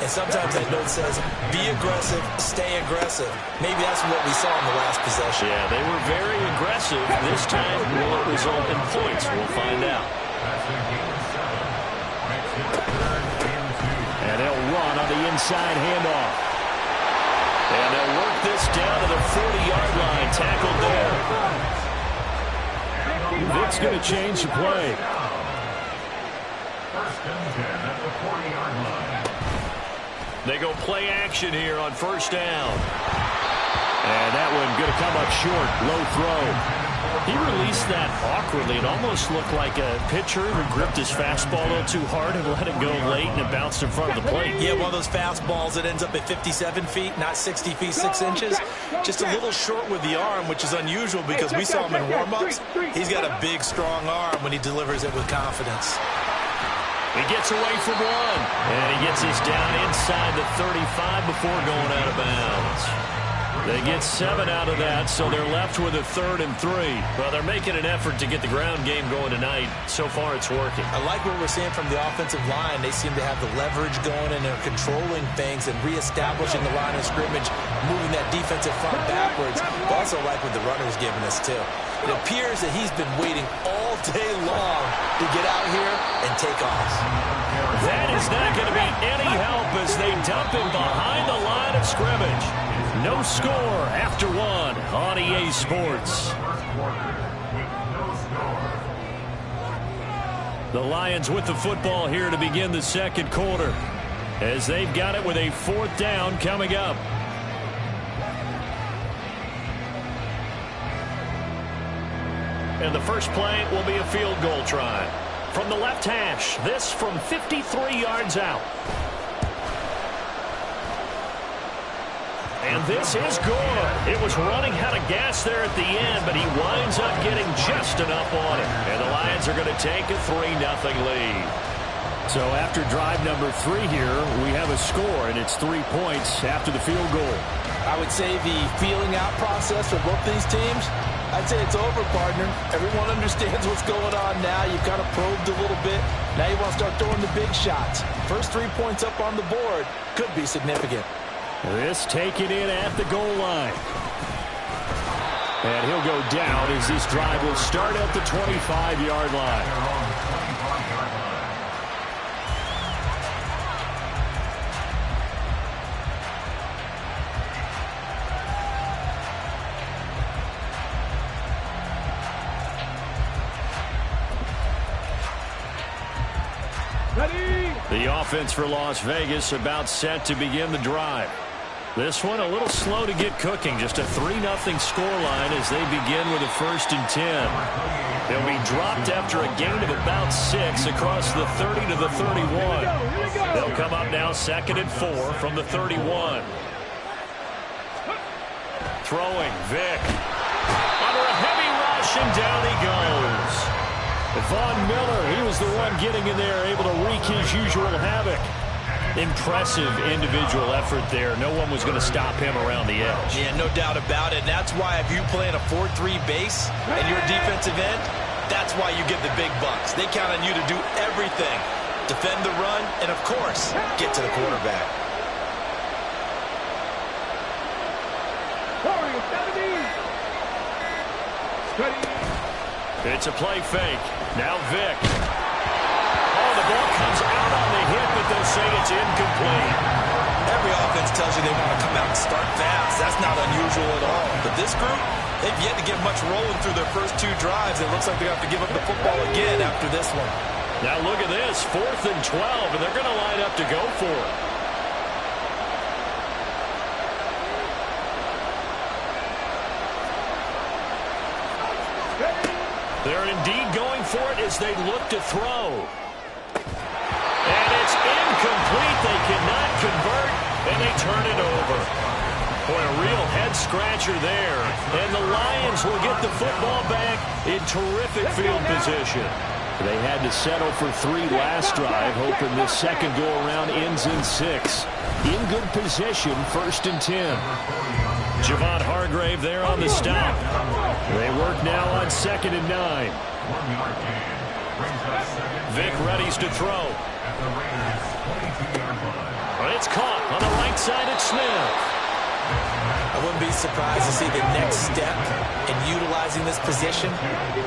S2: And sometimes that note says, be aggressive, stay aggressive. Maybe that's what we saw in the last possession.
S1: Yeah, they were very aggressive. This time, will it result in points? We'll find out.
S5: And they'll run on the inside handoff.
S1: And they'll work this down to the 40-yard line. Tackled there.
S5: Vick's going to change the play.
S4: 1st and 10 at the 40-yard line.
S1: They go play action here on 1st down.
S5: And that one going to come up short. Low throw.
S1: He released that awkwardly. It almost looked like a pitcher who gripped his fastball a little too hard and let it go late, and it bounced in front of the plate.
S2: Yeah, one of those fastballs that ends up at 57 feet, not 60 feet, 6 inches. Just a little short with the arm, which is unusual because we saw him in warm-ups. He's got a big, strong arm when he delivers it with confidence.
S1: He gets away from one, and he gets us down inside the 35 before going out of bounds. They get 7 out of that, so they're left with a 3rd and 3. Well, they're making an effort to get the ground game going tonight. So far, it's working.
S2: I like what we're seeing from the offensive line. They seem to have the leverage going, and they're controlling things and reestablishing the line of scrimmage, moving that defensive front backwards. I also like what the runner's giving us, too. It appears that he's been waiting all day long to get out here and take off.
S1: That is not going to be any help as they dump him behind the line of scrimmage. No score after 1 on EA Sports. The Lions with the football here to begin the second quarter as they've got it with a 4th down coming up. And the first play will be a field goal try. From the left hash, this from 53 yards out. And this is good. It was running out of gas there at the end, but he winds up getting just enough on it. And the Lions are going to take a 3-0 lead. So after drive number 3 here, we have a score, and it's 3 points after the field goal.
S2: I would say the feeling out process for both these teams, I'd say it's over, partner. Everyone understands what's going on now. You've kind of probed a little bit. Now you want to start throwing the big shots. First 3 points up on the board could be significant.
S5: This taken in at the goal line. And he'll go down as this drive will start at the 25-yard line. The offense for Las Vegas about set to begin the drive. This one a little slow to get cooking. Just a 3-0 scoreline as they begin with a 1st and 10. They'll be dropped after a gain of about 6 across the 30 to the 31. They'll come up now 2nd and 4 from the 31. Throwing, Vick. Under a heavy rush, and down he goes. Von Miller, he was the one getting in there, able to wreak his usual havoc. Impressive individual effort there. No one was going to stop him around the edge.
S2: Yeah, no doubt about it. And that's why if you play in a 4-3 base and your defensive end, that's why you get the big bucks. They count on you to do everything. Defend the run and, of course, get to the quarterback.
S1: It's a play fake. Now Vick. Oh, the ball comes out on the hit, but they'll say it's incomplete.
S2: Every offense tells you they want to come out and start fast. That's not unusual at all. But this group, they've yet to get much rolling through their first 2 drives. It looks like they have to give up the football again after this one.
S1: Now look at this, 4th and 12, and they're going to line up to go for it. They're indeed going for it as they look to throw. And it's incomplete. They cannot convert, and they turn it over. Boy, a real head-scratcher there. And the Lions will get the football back in terrific field position.
S5: They had to settle for 3 last drive, hoping this second go-around ends in 6. In good position, 1st and 10.
S1: Javon Hargrave there on the stop.
S5: They work now on 2nd and 9.
S1: Vick readies to throw. But it's caught on the right side at Smith.
S2: I wouldn't be surprised to see the next step in utilizing this position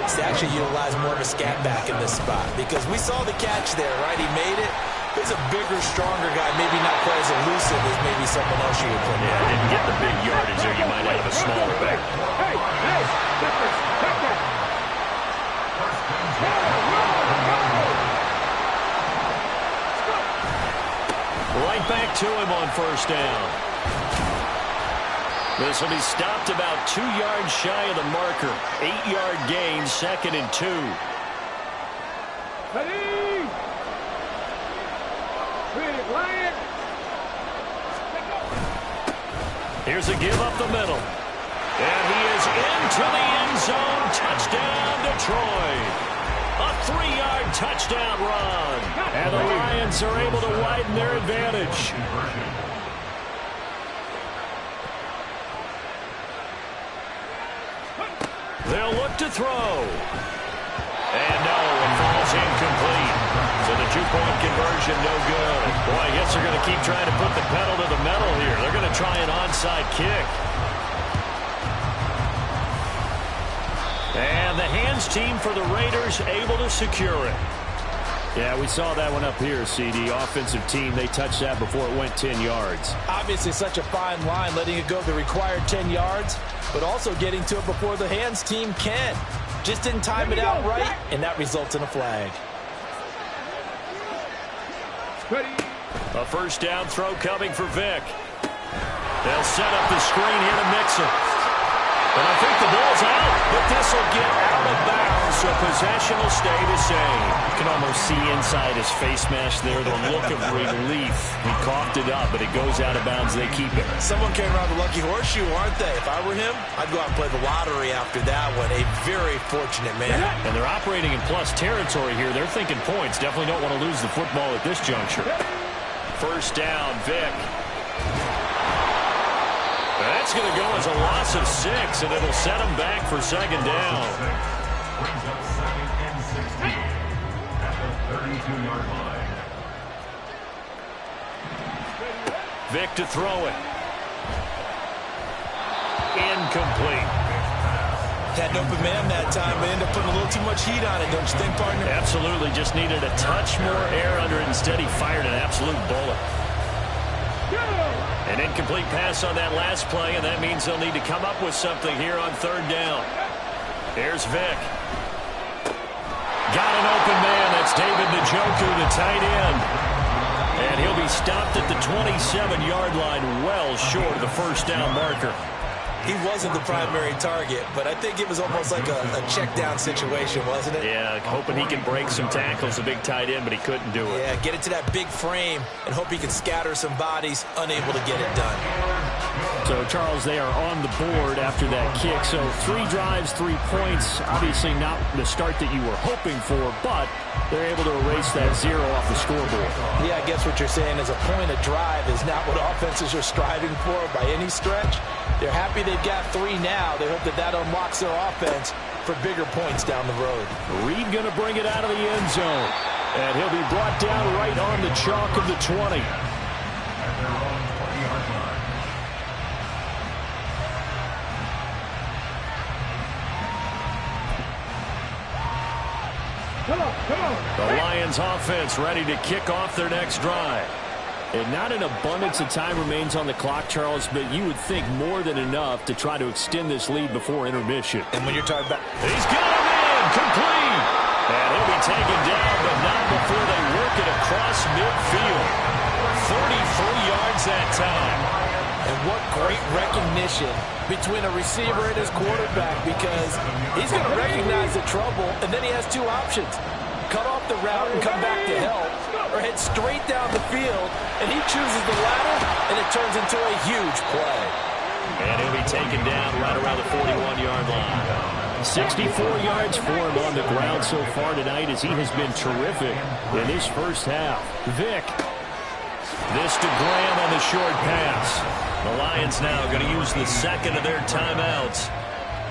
S2: is to actually utilize more of a scat back in this spot. Because we saw the catch there, right? He made it. He's a bigger, stronger guy, maybe not quite as elusive as maybe someone else you would put in.
S1: Yeah, didn't get the big yardage there. You might have a smaller back.
S3: Hey, take that.
S1: Right back to him on 1st down. This will be stopped about 2 yards shy of the marker. 8-yard gain, 2nd and 2.
S3: Ready? Lion.
S1: Here's a give up the middle. And he is into the end zone. Touchdown, Detroit. A 3-yard touchdown run. And the Lions are able to widen their advantage. to throw. And no, it falls incomplete. So the two-point conversion, no good. Boy, I guess they're going to keep trying to put the pedal to the metal here. They're going to try an onside kick. And the hands team for the Raiders able to secure it.
S5: Yeah, we saw that one up here, CD. Offensive team, they touched that before it went 10 yards.
S2: Obviously such a fine line, letting it go the required 10 yards, but also getting to it before the hands team can. Just didn't time it out right, and that results in a flag.
S1: A first down throw coming for Vick. They'll set up the screen here to Mixon. And I think the ball's out, but this will get out of bounds, so possession will stay the same.
S5: You can almost see inside his face mask there, the look of relief. He coughed it up, but it goes out of bounds. They keep it.
S2: Someone came around the lucky horseshoe, aren't they? If I were him, I'd go out and play the lottery after that one. A very fortunate man.
S5: And they're operating in plus territory here. They're thinking points. Definitely don't want to lose the football at this juncture.
S1: First down, Vick. That's going to go as a loss of 6, and it'll set him back for second down.
S4: Brings up second and 16 at the 32-yard line.
S1: Vick to throw it. Incomplete.
S2: Had an open man that time, but ended up putting a little too much heat on it, don't you think, partner?
S1: Absolutely. Just needed a touch more air under it. Instead, he fired an absolute bullet. An incomplete pass on that last play, and that means they'll need to come up with something here on third down. Here's Vick. Got an open man. That's David Njoku, the tight end. And he'll be stopped at the 27-yard line, well short of the first down marker.
S2: He wasn't the primary target, but I think it was almost like a check-down situation, wasn't it?
S1: Yeah, hoping he can break some tackles, a big tight end, but he couldn't do it.
S2: Yeah, get it to that big frame and hope he can scatter some bodies, unable to get it done.
S5: So, Charles, they are on the board after that kick. So 3 drives, 3 points. Obviously not the start that you were hoping for, but they're able to erase that 0 off the scoreboard.
S2: Yeah, I guess what you're saying is a point a drive is not what offenses are striving for by any stretch. They're happy they've got 3 now. They hope that that unlocks their offense for bigger points down the road.
S5: Reed going to bring it out of the end zone. And he'll be brought down right on the chalk of the 20.
S4: At their own 20-yard line.
S1: The Lions offense ready to kick off their next drive.
S5: And not an abundance of time remains on the clock, Charles, but you would think more than enough to try to extend this lead before intermission.
S2: And when you're talking about...
S1: He's got him in, complete. And he'll be taken down, but not before they work it across midfield. 33 yards that time.
S2: And what great recognition between a receiver and his quarterback, because he's going to recognize the trouble, and then he has 2 options. Cut off the route and come back to help, or head straight down the field, and he chooses the latter, and it turns into a huge play.
S1: And he'll be taken down right around the 41-yard line.
S5: 64 yards for him on the ground so far tonight, as he has been terrific in this first half. Vick.
S1: This to Graham on the short pass. The Lions now going to use the second of their timeouts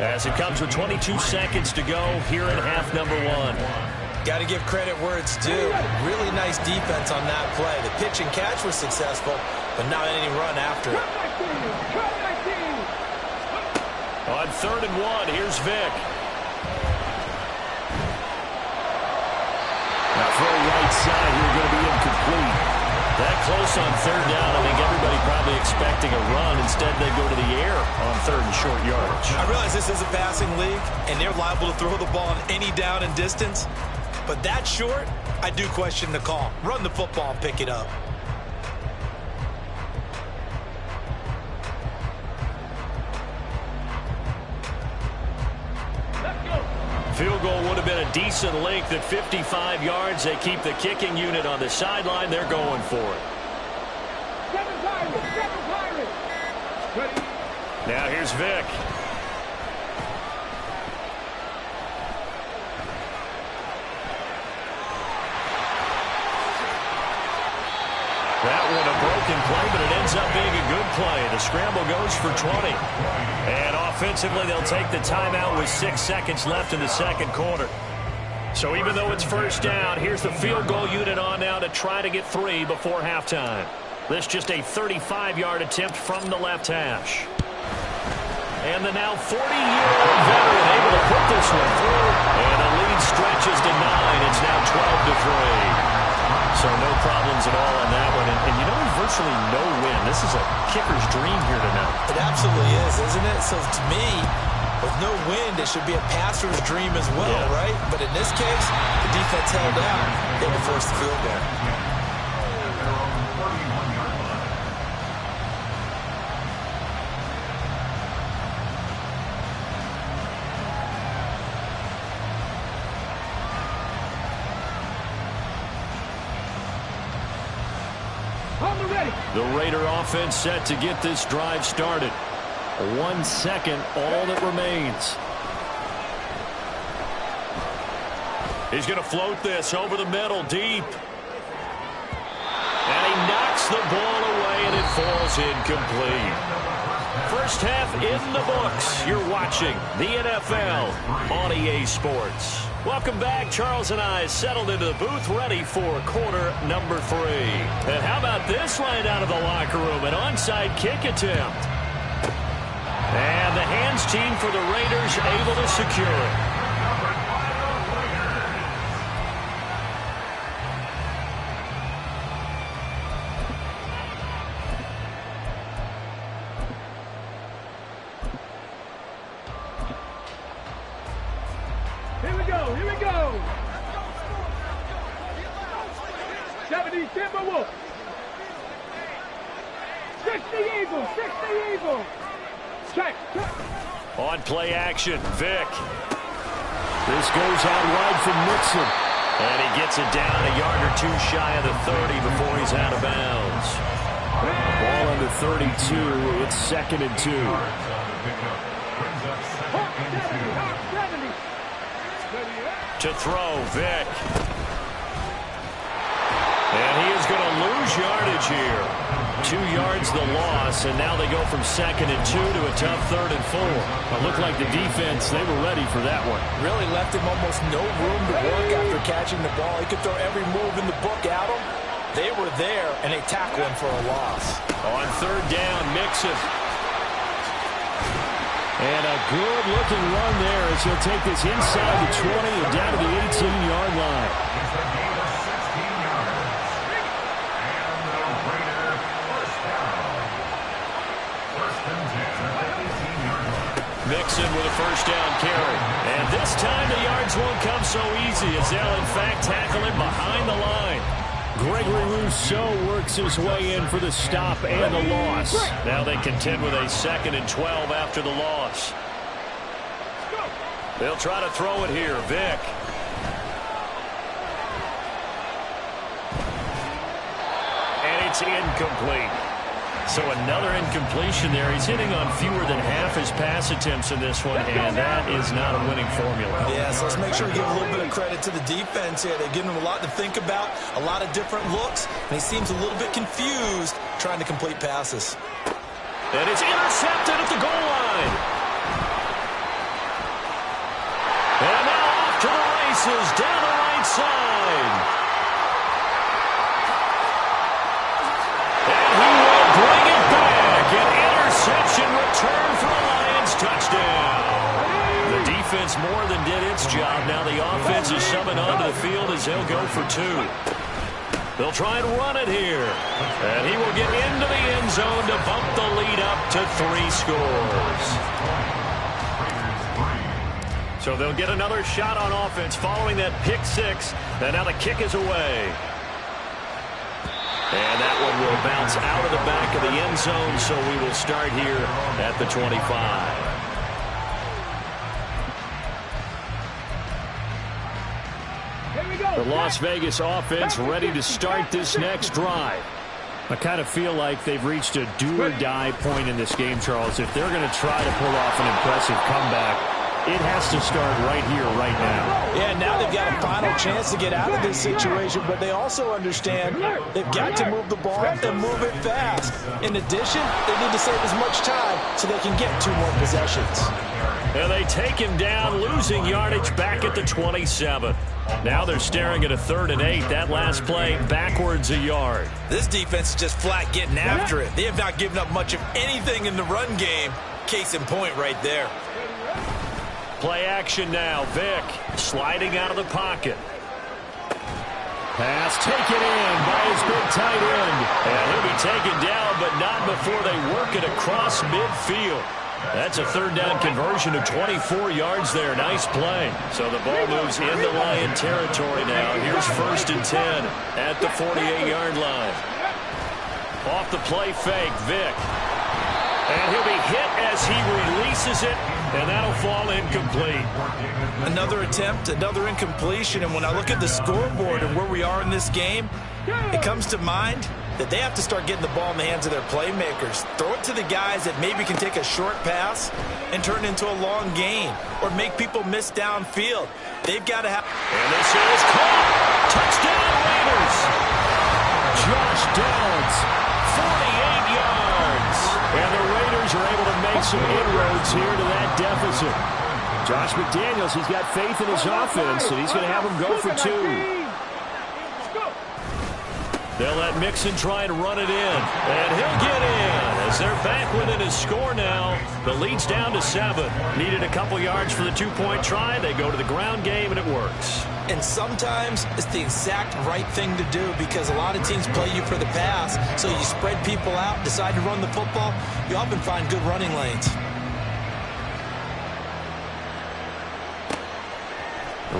S1: as it comes with 22 seconds to go here in half number 1.
S2: Got to give credit where it's due. Really nice defense on that play. The pitch and catch was successful, but not any run after it.
S1: On 3rd and 1, here's Vick.
S5: Now throw right side here, going to be incomplete.
S1: That close on 3rd down. I think everybody probably expecting a run. Instead, they go to the air on 3rd and short yardage.
S2: I realize this is a passing league, and they're liable to throw the ball on any down and distance. But that short, I do question the call. Run the football and pick it up.
S1: Field goal would have been a decent length at 55 yards. They keep the kicking unit on the sideline. They're going for it. Now here's Vick. That one a broken play, but it ends up being a good play. The scramble goes for 20. And offensively, they'll take the timeout with 6 seconds left in the second quarter. So even though it's first down, here's the field goal unit on now to try to get 3 before halftime. This just a 35-yard attempt from the left hash. And the now 40-year-old veteran able to put this one through. And the lead stretches to 9. It's now 12-3. So no problems at all on that one. And you know, virtually no win. This is a kicker's dream here tonight.
S2: It absolutely is, isn't it? So to me, with no wind, it should be a passer's dream as well, right? But in this case, the defense held out. They were forced to field goal.
S1: The Raider offense set to get this drive started. 1 second, all that remains. He's going to float this over the middle, deep. And he knocks the ball away, and it falls incomplete. First half in the books. You're watching the NFL on EA Sports. Welcome back. Charles and I settled into the booth, ready for quarter number 3. And how about this line out of the locker room? An onside kick attempt. And the hands team for the Raiders able to secure it.
S3: Here we go. 70 Timberwolves. 60 Eagles. Check.
S1: On play action, Vic. This goes out wide from Mixon. And he gets it down a yard or 2 shy of the 30 before he's out of bounds. Ball under 32. It's 2nd and 2. To throw, Vic. And he is going to lose yardage here. 2 yards the loss, and now they go from 2nd and 2 to a tough 3rd and 4. It looked like the defense, they were ready for that one.
S2: Really left him almost no room to work after catching the ball. He could throw every move in the book at him. They were there, and they tackle him for a loss.
S1: On 3rd down, Mixon. And a good-looking run there as he'll take this inside the 20 and down to the 18-yard line. Mixon with a first down carry. And this time the yards won't come so easy as they'll in fact tackle him behind the line. Gregory Rousseau works his way in for the stop and the loss. Now they contend with a 2nd and 12 after the loss. They'll try to throw it here. Vic. And it's incomplete. So another incompletion there. He's hitting on fewer than half his pass attempts in this one, and that is not a winning formula.
S2: Yeah, so let's make sure we give a little bit of credit to the defense here. They're giving him a lot to think about, a lot of different looks, and he seems a little bit confused trying to complete passes.
S1: And it's intercepted at the goal line. And now off to the races down the right side. And he will bring it back. An interception return for a Lions touchdown. The defense more than did its job. Now the offense is summoned onto the field as they'll go for 2. They'll try and run it here. And he will get into the end zone to bump the lead up to 3 scores. So they'll get another shot on offense following that pick 6. And now the kick is away. And that one will bounce out of the back of the end zone, so we will start here at the 25. The Las Vegas offense ready to start this next drive. I kind of feel like they've reached a do-or-die point in this game, Charles. If they're going to try to pull off an impressive comeback,
S5: It has to start right here, right now.
S2: Yeah, now they've got a final chance to get out of this situation, but they also understand they've got to move the ball and move it fast. In addition, they need to save as much time so they can get 2 more possessions.
S1: And they take him down, losing yardage back at the 27. Now they're staring at a 3rd and 8. That last play backwards a yard.
S2: This defense is just flat getting after it. They have not given up much of anything in the run game. Case in point right there.
S1: Play action now. Vick sliding out of the pocket.
S5: Pass taken in by his big tight end.
S1: And he'll be taken down, but not before they work it across midfield. That's a 3rd down conversion of 24 yards there. Nice play. So the ball moves into Lion territory now. Here's 1st and 10 at the 48-yard line. Off the play fake, Vick. And he'll be hit as he releases it, and that'll fall incomplete.
S2: Another attempt, another incompletion, and when I look at the scoreboard and where we are in this game, it comes to mind that they have to start getting the ball in the hands of their playmakers. Throw it to the guys that maybe can take a short pass and turn it into a long gain or make people miss downfield. They've got to have...
S1: And this is caught. Touchdown Raiders.
S5: Josh Downs,
S1: 48 yards.
S5: and the Raiders are able to make some inroads here to that deficit. Josh McDaniels, he's got faith in his offense, and he's going to have them go for 2.
S1: They'll let Mixon try and run it in. And he'll get in as they're back within his score now. The lead's down to 7. Needed a couple yards for the 2-point try. They go to the ground game, and it works.
S2: And sometimes it's the exact right thing to do because a lot of teams play you for the pass. So you spread people out, decide to run the football. You often find good running lanes.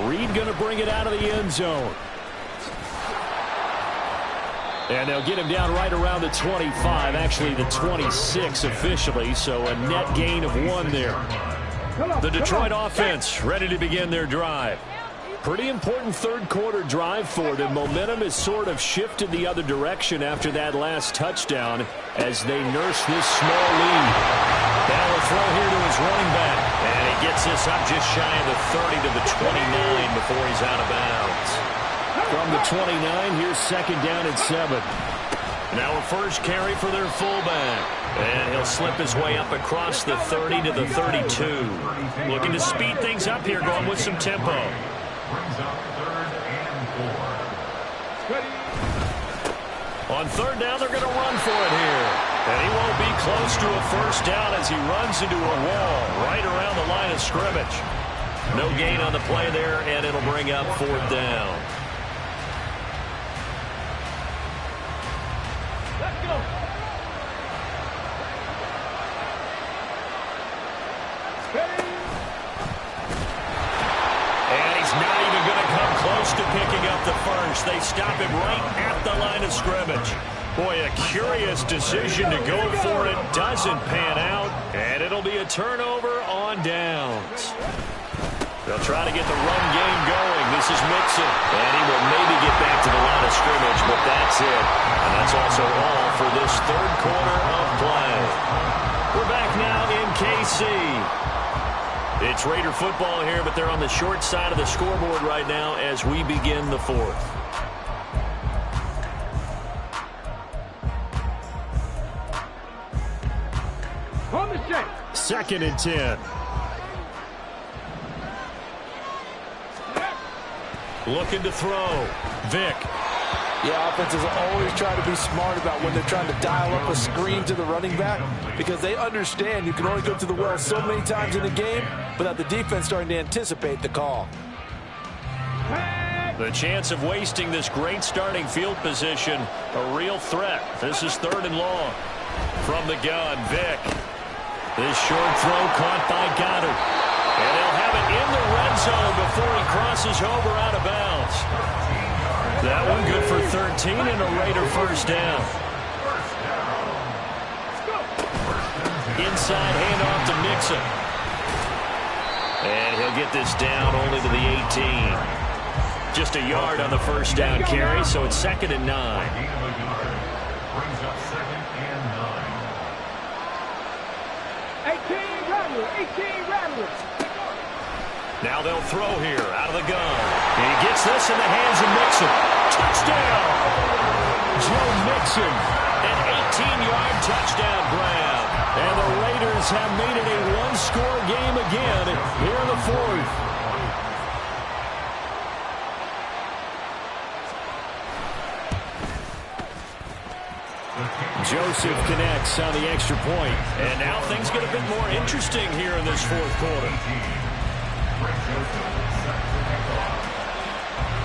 S5: Reed going to bring it out of the end zone. And they'll get him down right around the 25, actually the 26 officially, so a net gain of 1 there.
S1: The Detroit offense ready to begin their drive.
S5: Pretty important third-quarter drive for them. Momentum has sort of shifted the other direction after that last touchdown as they nurse this small lead.
S1: Now a throw here to his running back. And he gets this up just shy of the 30 to the 29 before he's out of bounds.
S5: From the 29, here's 2nd down and 7.
S1: Now a first carry for their fullback. And he'll slip his way up across the 30 to the 32. Looking to speed things up here, going with some tempo. On 3rd down, they're going to run for it here. And he won't be close to a first down as he runs into a wall right around the line of scrimmage. No gain on the play there, and it'll bring up 4th down.
S3: Let's go.
S1: And he's not even going to come close to picking up the first. They stop him right at the line of scrimmage. Boy, a curious decision to go for it. Doesn't pan out, and it'll be a turnover on downs. They'll try to get the run game going. This is Mixon. And he will maybe get back to the line of scrimmage, but that's it. And that's also all for this 3rd quarter of play. We're back now in KC. It's Raider football here, but they're on the short side of the scoreboard right now as we begin the 4th.
S3: On the check.
S5: 2nd and 10.
S1: Looking to throw. Vick.
S2: Yeah, offenses always try to be smart about when they're trying to dial up a screen to the running back because they understand you can only go to the well so many times in a game without the defense starting to anticipate the call.
S1: The chance of wasting this great starting field position, a real threat. This is 3rd and long. From the gun, Vick. This short throw caught by Goddard. And they'll have it in the red zone before he crosses over out of bounds. That one good for 13 and a Raider first down. Inside handoff to Mixon. And he'll get this down only to the 18. Just a yard on the first down carry, so it's 2nd and 9.
S4: Brings up 2nd and 9.
S3: 18 Rattlers. 18 Rattlers.
S1: Now they'll throw here out of the gun. And he gets this in the hands of Mixon. Touchdown! Joe Mixon, an 18-yard touchdown grab. And the Raiders have made it a one-score game again here in the fourth. Joseph connects on the extra point. And now things get a bit more interesting here in this fourth quarter.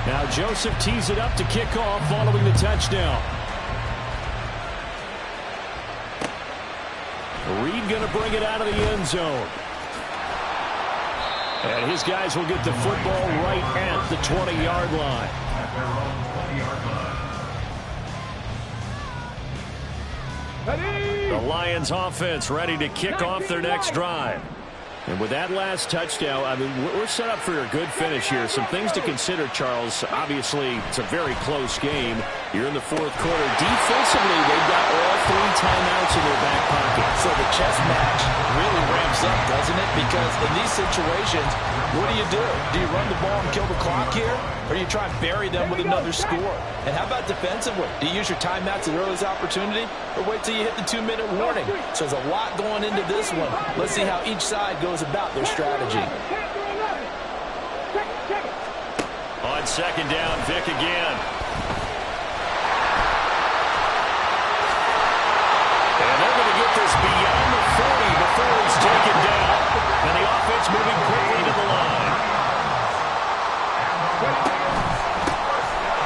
S1: Now Joseph tees it up to kick off following the touchdown. Reed going to bring it out of the end zone. And his guys will get the football right at the 20-yard line. The Lions offense ready to kick off their next drive. And with that last touchdown, I mean, we're set up for a good finish here. Some things to consider, Charles. Obviously, it's a very close game. You're in the fourth quarter. Defensively, they've got all 3 timeouts in their back pocket.
S2: So the chess match really ramps up, doesn't it? Because in these situations, what do? Do you run the ball and kill the clock here? Or do you try and bury them with another score? And how about defensively? Do you use your timeouts at the earliest opportunity? Or wait till you hit the 2-minute warning? So there's a lot going into this one. Let's see how each side goes about their strategy.
S1: On second down, Vick again. And they're going to get this beyond the 40 before he's taken down. And the offense moving quickly to the line.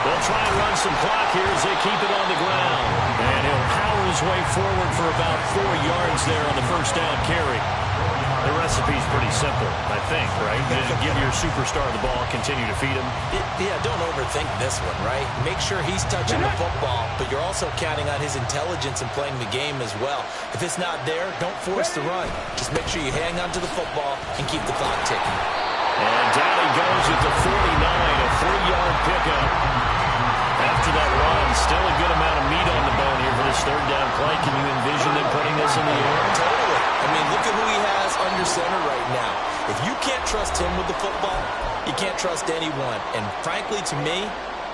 S1: They'll try and run some clock here as they keep it on the ground. And he'll power his way forward for about 4 yards there on the first down carry. The recipe's pretty simple, I think, right? Give your superstar the ball, continue to feed him.
S2: Yeah, don't overthink this one, right? Make sure he's touching the football, but you're also counting on his intelligence and playing the game as well. If it's not there, don't force the run. Just make sure you hang on to the football and keep the clock ticking.
S1: And down he goes at the 49, a 3-yard pickup. After that run, still a good amount of meat on the bone here for this third down play. Can you envision them putting this in the air?
S2: Totally. I mean, look at who he has under center right now. If you can't trust him with the football, you can't trust anyone. And frankly, to me,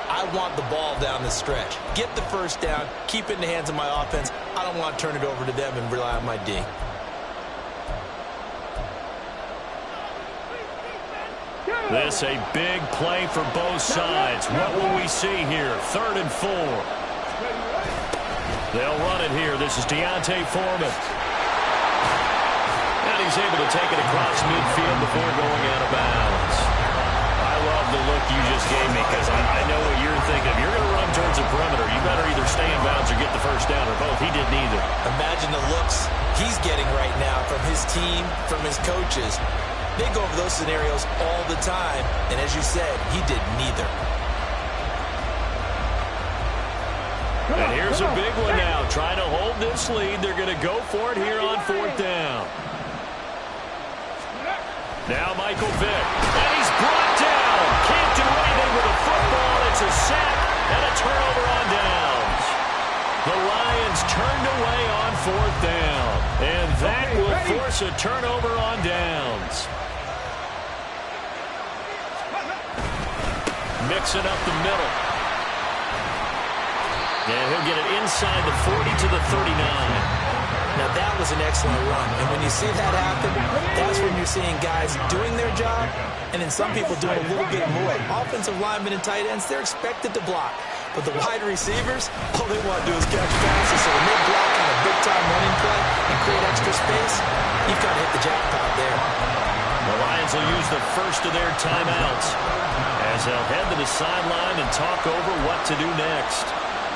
S2: I want the ball down the stretch. Get the first down, keep it in the hands of my offense. I don't want to turn it over to them and rely on my D.
S1: This a big play for both sides. What will we see here? 3rd and 4. They'll run it here. This is D'Onta Foreman. And he's able to take it across midfield before going out of bounds. I love the look you just gave me because I know what you're thinking. If you're going to run towards the perimeter, you better either stay in bounds or get the first down or both. He did neither.
S2: Imagine the looks he's getting right now from his team, from his coaches. They go over those scenarios all the time, and as you said, he did neither.
S1: And here's a big one now. Trying to hold this lead. They're going to go for it here on 4th down. Now Michael Vick. And he's brought down. Can't do anything with the football. It's a sack and a turnover on downs. The Lions turned away on 4th down. And that will force a turnover on downs. Mixing up the middle. And he'll get it inside the 40 to the 39.
S2: Now that was an excellent run. And when you see that happen, that's when you're seeing guys doing their job and then some people doing a little bit more. Offensive linemen and tight ends, they're expected to block. But the wide receivers, all they want to do is catch passes. So when they block on a big-time running play and create extra space, you've got to hit the jackpot there.
S1: The Lions will use the first of their timeouts as they'll head to the sideline and talk over what to do next.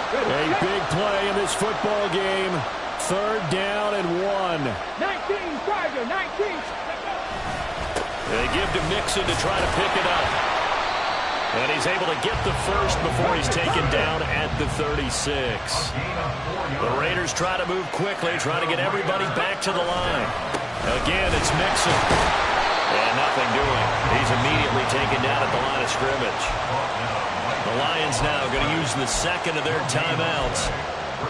S1: A big play in this football game. 3rd down and 1.
S3: 19, Tiger, 19.
S1: They give to Mixon to try to pick it up. And he's able to get the first before he's taken down at the 36. The Raiders try to move quickly, trying to get everybody back to the line. Again, it's Mixon. And nothing doing. He's immediately taken down at the line of scrimmage. The Lions now going to use the second of their timeouts.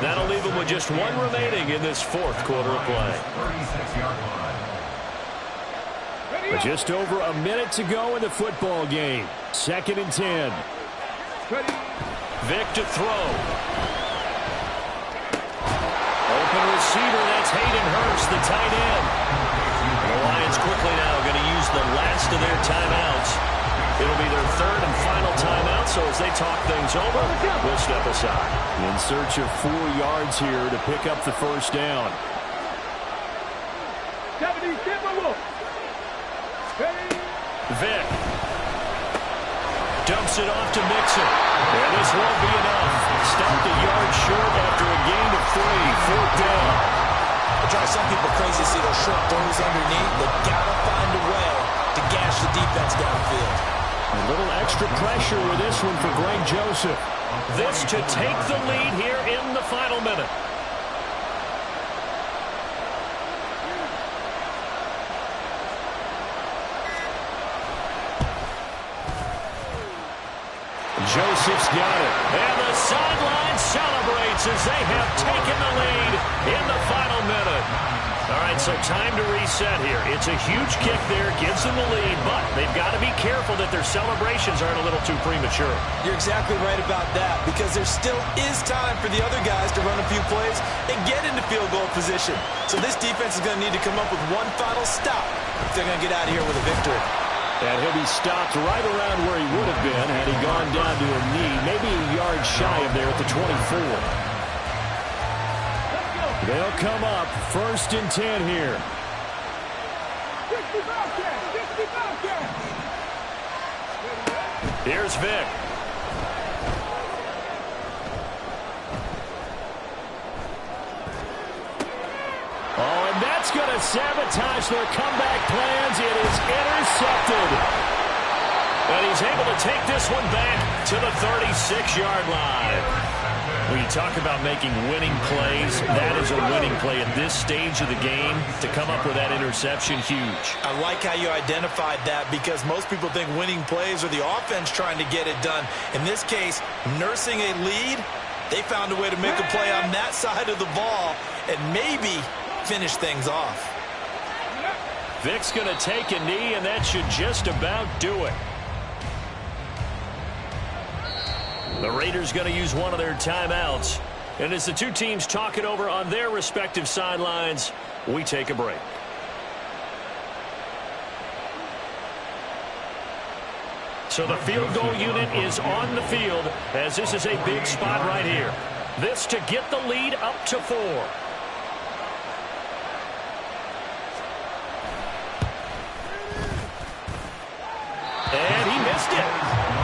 S1: That'll leave them with just 1 remaining in this 4th quarter of play.
S5: But just over a minute to go in the football game. 2nd and 10.
S1: Vic to throw. Open receiver, that's Hayden Hurst, the tight end. The Lions quickly now going to use the last of their timeouts. It'll be their 3rd and final timeout, so as they talk things over, we'll step aside.
S5: In search of 4 yards here to pick up the first down.
S1: Vic dumps it off to Mixon. And this won't be enough. Stopped a yard short after a gain of 3. 4th down.
S2: It drives some people crazy to see those short throws underneath. They've got to find a way to gash the defense downfield.
S5: A little extra pressure with this one for Greg Joseph.
S1: This to take the lead here in the final minute.
S5: Joseph's got it.
S1: And the sideline celebrates as they have taken the lead in the final minute. All right, so time to reset here. It's a huge kick there, gives them the lead, but they've got to be careful that their celebrations aren't a little too premature.
S2: You're exactly right about that, because there still is time for the other guys to run a few plays and get into field goal position. So this defense is going to need to come up with one final stop if they're going to get out of here with a victory.
S5: And he'll be stopped right around where he would have been had he gone down to a knee, maybe a yard shy of there at the 24. They'll come up 1st and 10 here.
S3: 65 catch.
S1: Here's Vic.
S5: Oh, and that's going to sabotage their comeback plans. It is intercepted.
S1: And he's able to take this one back to the 36-yard line. When you talk about making winning plays, that is a winning play at this stage of the game. To come up with that interception, huge.
S2: I like how you identified that, because most people think winning plays are the offense trying to get it done. In this case, nursing a lead, they found a way to make a play on that side of the ball and maybe finish things off.
S1: Vic's going to take a knee, and that should just about do it. The Raiders going to use one of their timeouts. And as the two teams talk it over on their respective sidelines, we take a break. So the field goal unit is on the field, as this is a big spot right here. This to get the lead up to 4. And he missed it.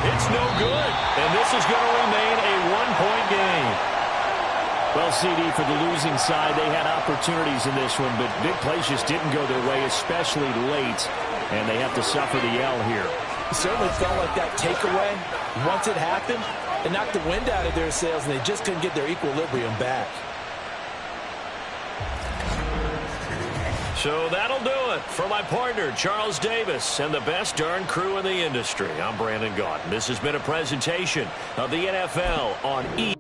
S1: It's no good. And this is going to remain a 1-point game.
S5: Well, CD, for the losing side, they had opportunities in this one, but big plays just didn't go their way, especially late, and they have to suffer the L here.
S2: It certainly felt like that takeaway, once it happened, it knocked the wind out of their sails, and they just couldn't get their equilibrium back.
S1: So that'll do it for my partner, Charles Davis, and the best darn crew in the industry. I'm Brandon Gaudin. This has been a presentation of the NFL on ESPN.